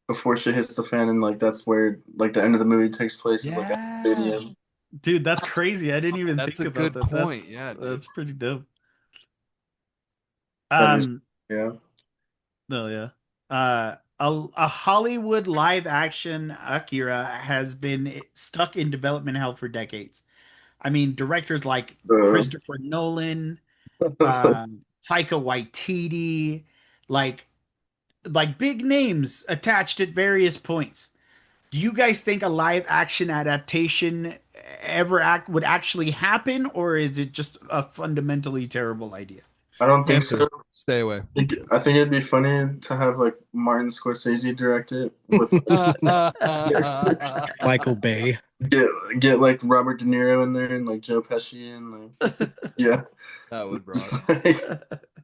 S4: before shit hits the fan, and like that's where like the end of the movie takes place is like at the
S5: Yeah.
S4: stadium.
S2: dude, that's crazy. I didn't even
S5: That's
S2: think
S5: a
S2: about
S5: good
S2: that.
S5: point. Yeah, dude.
S2: That's pretty dope.
S4: That is,
S2: Um,
S4: yeah.
S2: no, yeah. A Hollywood live action Akira has been stuck in development hell for decades. I mean, directors like
S4: Uh,
S2: Christopher Nolan, Taika Waititi, like big names attached at various points. Do you guys think a live action adaptation would actually happen, or is it just a fundamentally terrible idea?
S4: I don't think so.
S5: Answer. Stay away.
S4: I think it'd be funny to have like Martin Scorsese direct it with
S8: Michael Bay.
S4: get get like Robert De Niro in there and like Joe Pesci and like yeah,
S5: That would
S4: just
S5: rock.
S4: like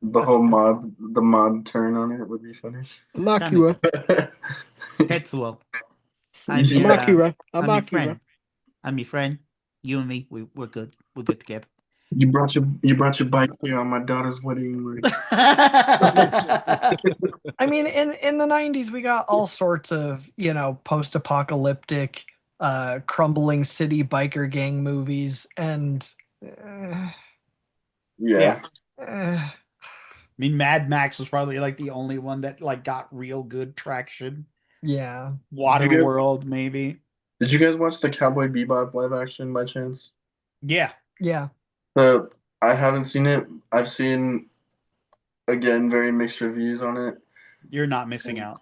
S4: the mob turn on it would be funny.
S8: Makura.
S2: Tetsuo, I'm
S4: Yeah.
S2: your
S8: Makura.
S2: I'm your
S8: Makura.
S2: friend. I'm your friend. You and me, we're good. We're good together.
S4: You brought your bike here on my daughter's wedding.
S3: I mean, in the 90s, we got all sorts of, post-apocalyptic, crumbling city biker gang movies, and
S2: Yeah.
S3: uh,
S2: I mean, Mad Max was probably like the only one that like got real good traction.
S3: yeah.
S2: Waterworld, maybe.
S4: Did you guys watch the Cowboy Bebop live action by chance?
S2: Yeah.
S3: Yeah.
S4: I haven't seen it. I've seen, again, very mixed reviews on it.
S2: You're not missing out.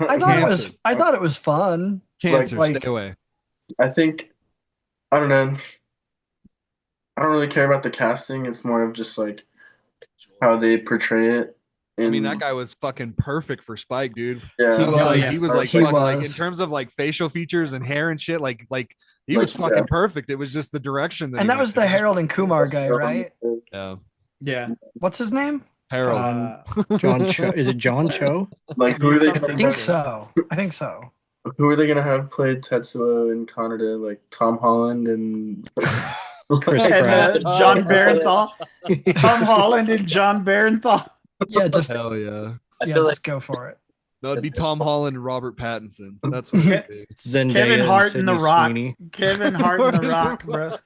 S3: I thought it was fun.
S5: Cancer,
S3: Like-
S5: stay away.
S4: I think, I don't know. I don't really care about the casting. It's more of just like how they portray it.
S5: I mean, that guy was fucking perfect for Spike, dude.
S4: Yeah,
S5: He was like
S3: He
S5: fucking
S3: was.
S5: like in terms of like facial features and hair and shit, like he was fucking perfect. It was just the direction that.
S3: And that was the Harold and Kumar guy, right?
S5: Yeah.
S2: Yeah.
S3: What's his name?
S5: Harold.
S8: John Cho. Is it John Cho?
S4: Like who are they?
S2: Something
S3: I think so.
S4: Who are they gonna have play Tetsuo in Canada? Like Tom Holland and
S8: Chris
S2: And,
S8: Pratt.
S2: John Barenthal. Tom Holland and John Barenthal.
S3: Yeah, just
S5: Hell yeah.
S3: just go for it.
S5: No, it'd be Tom Holland and Robert Pattinson. That's what it'd be.
S8: Zendaya
S2: Kevin
S8: and
S2: Hart and The
S8: Sydney
S2: Rock.
S8: Sweeney.
S2: Kevin Hart and The Rock, bro.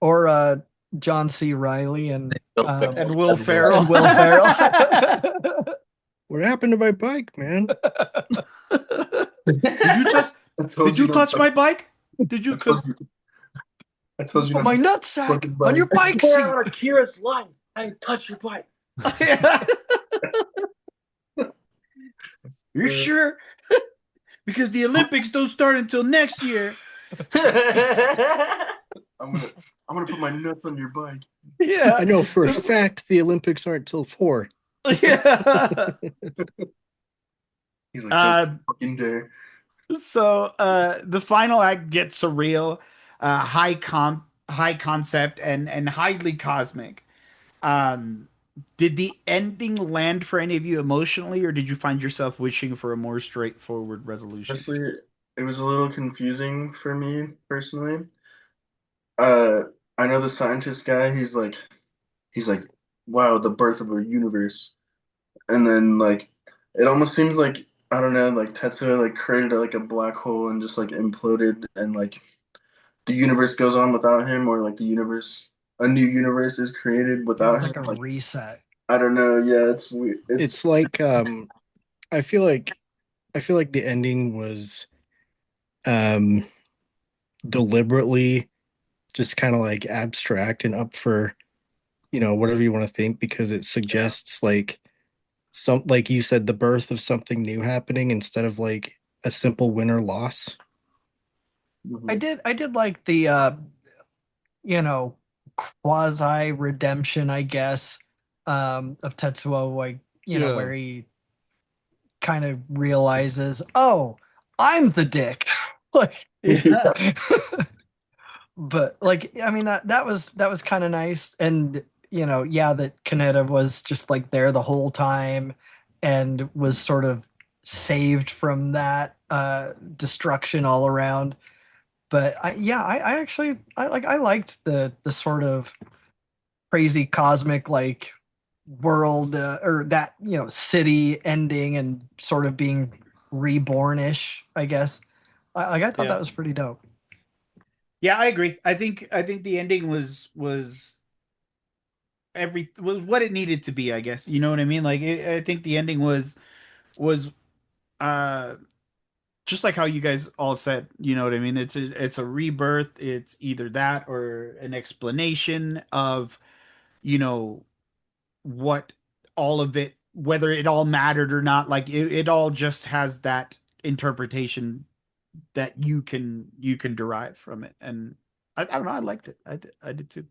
S3: Or John C. Riley and
S2: And Will Ferrell.
S3: and Will Ferrell.
S8: What happened to my bike, man?
S2: Did you touch my bike? Did you?
S4: I told you.
S3: My nutsack on your bike seat.
S7: Akira's life. I touch your bike.
S2: You're sure? Because the Olympics don't start until next year.
S4: I'm gonna put my nuts on your bike.
S2: Yeah.
S8: I know for a fact the Olympics aren't till 4.
S2: Yeah.
S4: He's like, "Don't fucking dare."
S2: So the final act gets surreal, high concept, and highly cosmic. Did the ending land for any of you emotionally, or did you find yourself wishing for a more straightforward resolution?
S4: Honestly, it was a little confusing for me personally. I know the scientist guy. He's like, wow, the birth of a universe, and then like, it almost seems like I don't know, like Tetsuo like created like a black hole and just like imploded, and like the universe goes on without him, or like a new universe is created
S3: It
S4: without
S3: was
S4: him.
S3: like a
S4: Like,
S3: reset.
S4: I don't know. Yeah, it's weird.
S8: It's like I feel like the ending was deliberately just kind of like abstract and up for whatever you want to think, because it suggests like like you said, the birth of something new happening instead of like a simple win or loss.
S4: Mhm.
S3: I did like the quasi redemption, I guess, of Tetsuo, like
S5: Yeah.
S3: where he kind of realizes, oh, I'm the dick. Like, but like, I mean, that was kind of nice, and that Kaneda was just like there the whole time and was sort of saved from that destruction all around. But I actually liked the sort of crazy cosmic like world or that city ending and sort of being reborn-ish, I guess. I thought that was pretty dope.
S2: Yeah, I agree. I think the ending was was what it needed to be, I guess. You know what I mean? Like I think the ending was uh just like how you guys all said, you know what I mean? It's a rebirth. It's either that or an explanation of, what all of it, whether it all mattered or not. Like it all just has that interpretation that you can derive from it. And I don't know, I liked it. I did too.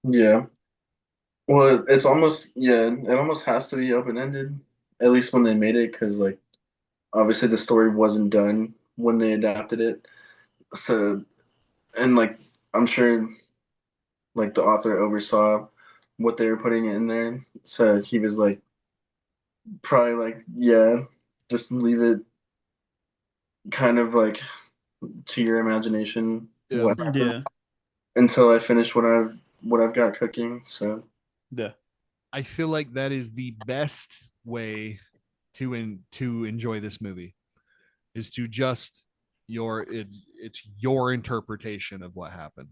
S4: Yeah. Well, it almost has to be open ended, at least when they made it, because like obviously the story wasn't done when they adapted it. So, and like I'm sure like the author oversaw what they were putting in there. So he was like probably like, yeah, just leave it kind of like to your imagination
S5: Yeah.
S4: what happened
S2: Yeah.
S4: until I finish what I've got cooking. So
S2: Yeah.
S5: I feel like that is the best way to enjoy this movie is to just it's your interpretation of what happened.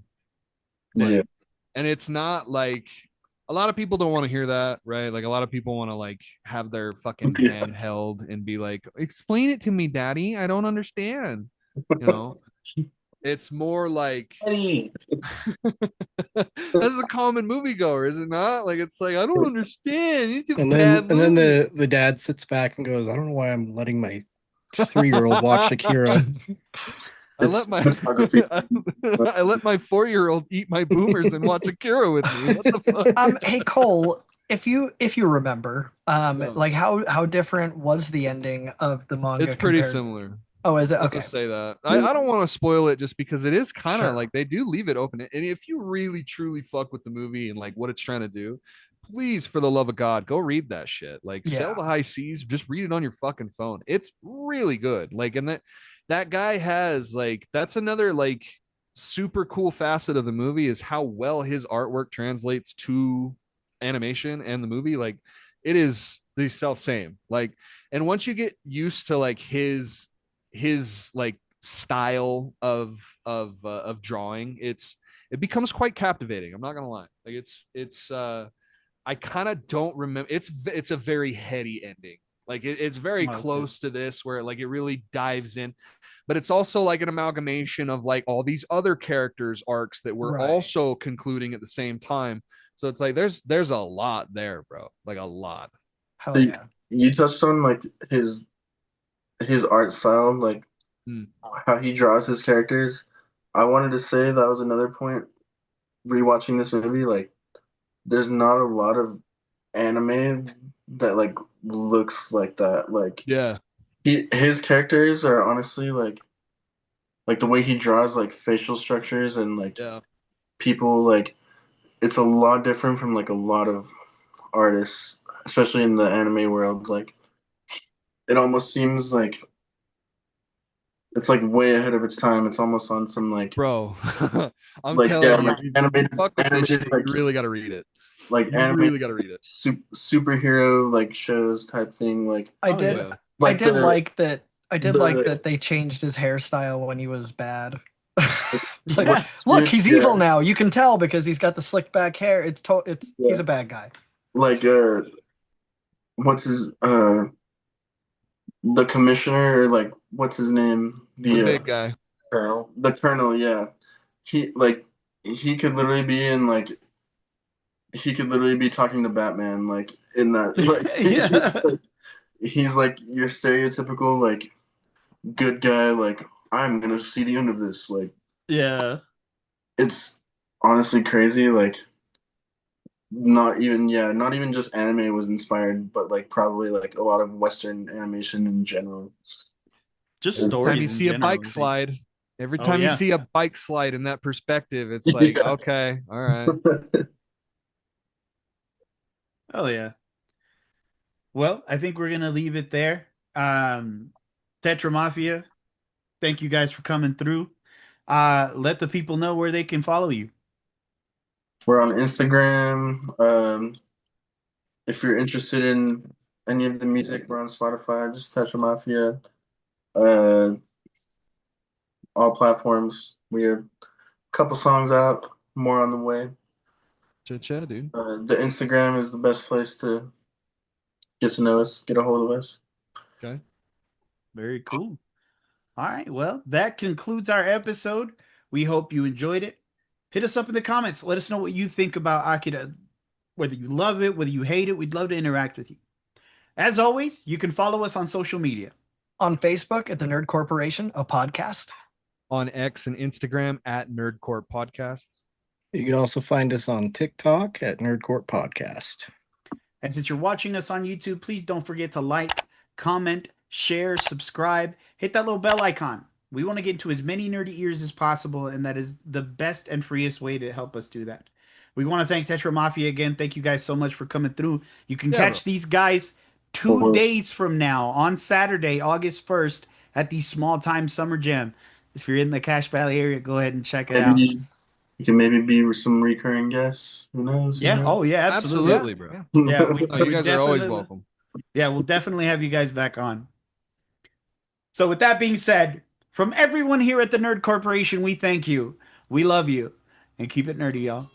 S5: Like,
S4: yeah,
S5: and it's not like a lot of people don't want to hear that, right? Like a lot of people want to like have their fucking
S4: yeah.
S5: hand held and be like, explain it to me, daddy. I don't understand. You know, it's more like
S7: Eddie.
S5: that's a common moviegoer, is it not? Like it's like I don't understand. It's a
S8: And
S5: bad
S8: then
S5: movie.
S8: the dad sits back and goes, I don't know why I'm letting my 3-year-old watch Akira.
S5: I let
S4: It's
S5: my
S4: cinematography.
S5: I let my 4-year-old eat my boomers and watch Akira with me. What the fuck?
S3: Hey Cole, if you remember,
S5: Yeah.
S3: like how different was the ending of the manga
S5: It's pretty
S3: compared?
S5: similar.
S3: Oh, is it?
S5: I'll
S3: Okay.
S5: just say that. I don't want to spoil it just because it is kind of
S3: Sure.
S5: like they do leave it open. And if you really truly fuck with the movie and like what it's trying to do, please, for the love of God, go read that shit. Like Sail
S3: Yeah.
S5: the High Seas, just read it on your fucking phone. It's really good. Like, and that guy has like that's another like super cool facet of the movie is how well his artwork translates to animation and the movie. Like it is the self same. Like, and once you get used to like his like style of drawing, it becomes quite captivating. I'm not gonna lie. Like it's I kind of don't remember. It's a very heady ending. Like it's very
S2: Okay.
S5: close to this where like it really dives in, but it's also like an amalgamation of like all these other characters arcs that were
S3: Right.
S5: also concluding at the same time. So it's like there's a lot there, bro. Like a lot.
S3: Hell
S4: So
S3: yeah.
S4: you touched on like his art style, like
S5: Hmm.
S4: how he draws his characters. I wanted to say that was another point rewatching this movie. Like, there's not a lot of anime that like looks like that. Like,
S5: Yeah.
S4: his characters are honestly like the way he draws like facial structures and like
S5: Yeah.
S4: people like it's a lot different from like a lot of artists, especially in the anime world. Like, it almost seems like it's like way ahead of its time. It's almost on some
S5: Bro. I'm
S4: like yeah,
S5: telling you,
S4: like
S5: if you
S4: animated
S5: fuck with this
S4: animated
S5: shit,
S4: like
S5: you really got to read it.
S4: like
S5: You
S4: animated
S5: really got to read it.
S4: superhero like shows type thing. Like
S3: I
S2: Oh,
S3: did
S2: yeah.
S3: I
S4: like
S3: did
S4: the
S3: like that
S4: the
S3: they changed his hairstyle when he was bad. Like,
S2: Yeah.
S3: look, he's
S4: yeah,
S3: evil now. You can tell because he's got the slicked back hair. It's
S4: yeah.
S3: he's a bad guy.
S4: Like what's his the commissioner, or like what's his name,
S5: The big guy.
S7: Colonel.
S4: the colonel, yeah. He like he could literally be in like he could literally be talking to Batman like in that like
S2: Yeah.
S4: he's like your stereotypical like good guy, like I'm gonna see the end of this. Like,
S2: Yeah.
S4: it's honestly crazy. Like, not even just anime was inspired, but like probably like a lot of Western animation in general.
S2: Just
S5: Every time you
S2: stories in
S5: see a
S2: general, I
S5: bike
S2: think.
S5: slide, every
S2: Oh,
S5: time you
S2: yeah.
S5: see a bike slide in that perspective, it's like,
S4: Yeah.
S5: okay, all right.
S2: Oh, yeah. Well, I think we're going to leave it there. Tetra Mafia, thank you guys for coming through. Let the people know where they can follow you.
S4: We're on Instagram. If you're interested in any of the music, we're on Spotify. Just Tetra Mafia. Uh, all platforms. We have a couple songs out, more on the way.
S5: Cha-cha, dude.
S4: The Instagram is the best place to get to know us, get a hold of us.
S5: Okay.
S2: Very cool. All right. Well, that concludes our episode. We hope you enjoyed it. Hit us up in the comments. Let us know what you think about Akira. Whether you love it, whether you hate it, we'd love to interact with you. As always, you can follow us on social media.
S3: On Facebook at the Nerd Corporation, a podcast.
S5: On X and Instagram at Nerdcore Podcast.
S8: You can also find us on TikTok at Nerdcourt Podcast.
S2: And since you're watching us on YouTube, please don't forget to like, comment, share, subscribe, hit that little bell icon. We want to get into as many nerdy ears as possible, and that is the best and freest way to help us do that. We want to thank Tetra Mafia again. Thank you guys so much for coming through. You can catch these guys 2 days from now on Saturday, August 1st at the Small Time Summer Jam. if you're in the Cache Valley area, go ahead and check it out.
S4: Maybe you can maybe be some recurring guests. Who knows?
S2: Yeah.
S4: You know?
S2: Oh, yeah.
S5: Absolutely, bro.
S2: Yeah.
S5: Oh, you guys are always welcome.
S2: Yeah, we'll definitely have you guys back on. So with that being said, from everyone here at the Nerd Corporation, we thank you. We love you. And keep it nerdy, y'all.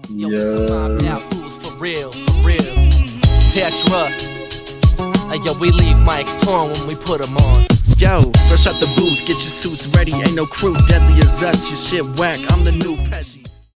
S6: Yo, we some mob now fools for real, for real. Tetra. Yo, we leave mics torn when we put them on.
S10: Yo, fresh out the booth, get your suits ready. Ain't no crew deadly as us. Your shit whack, I'm the new Pesci.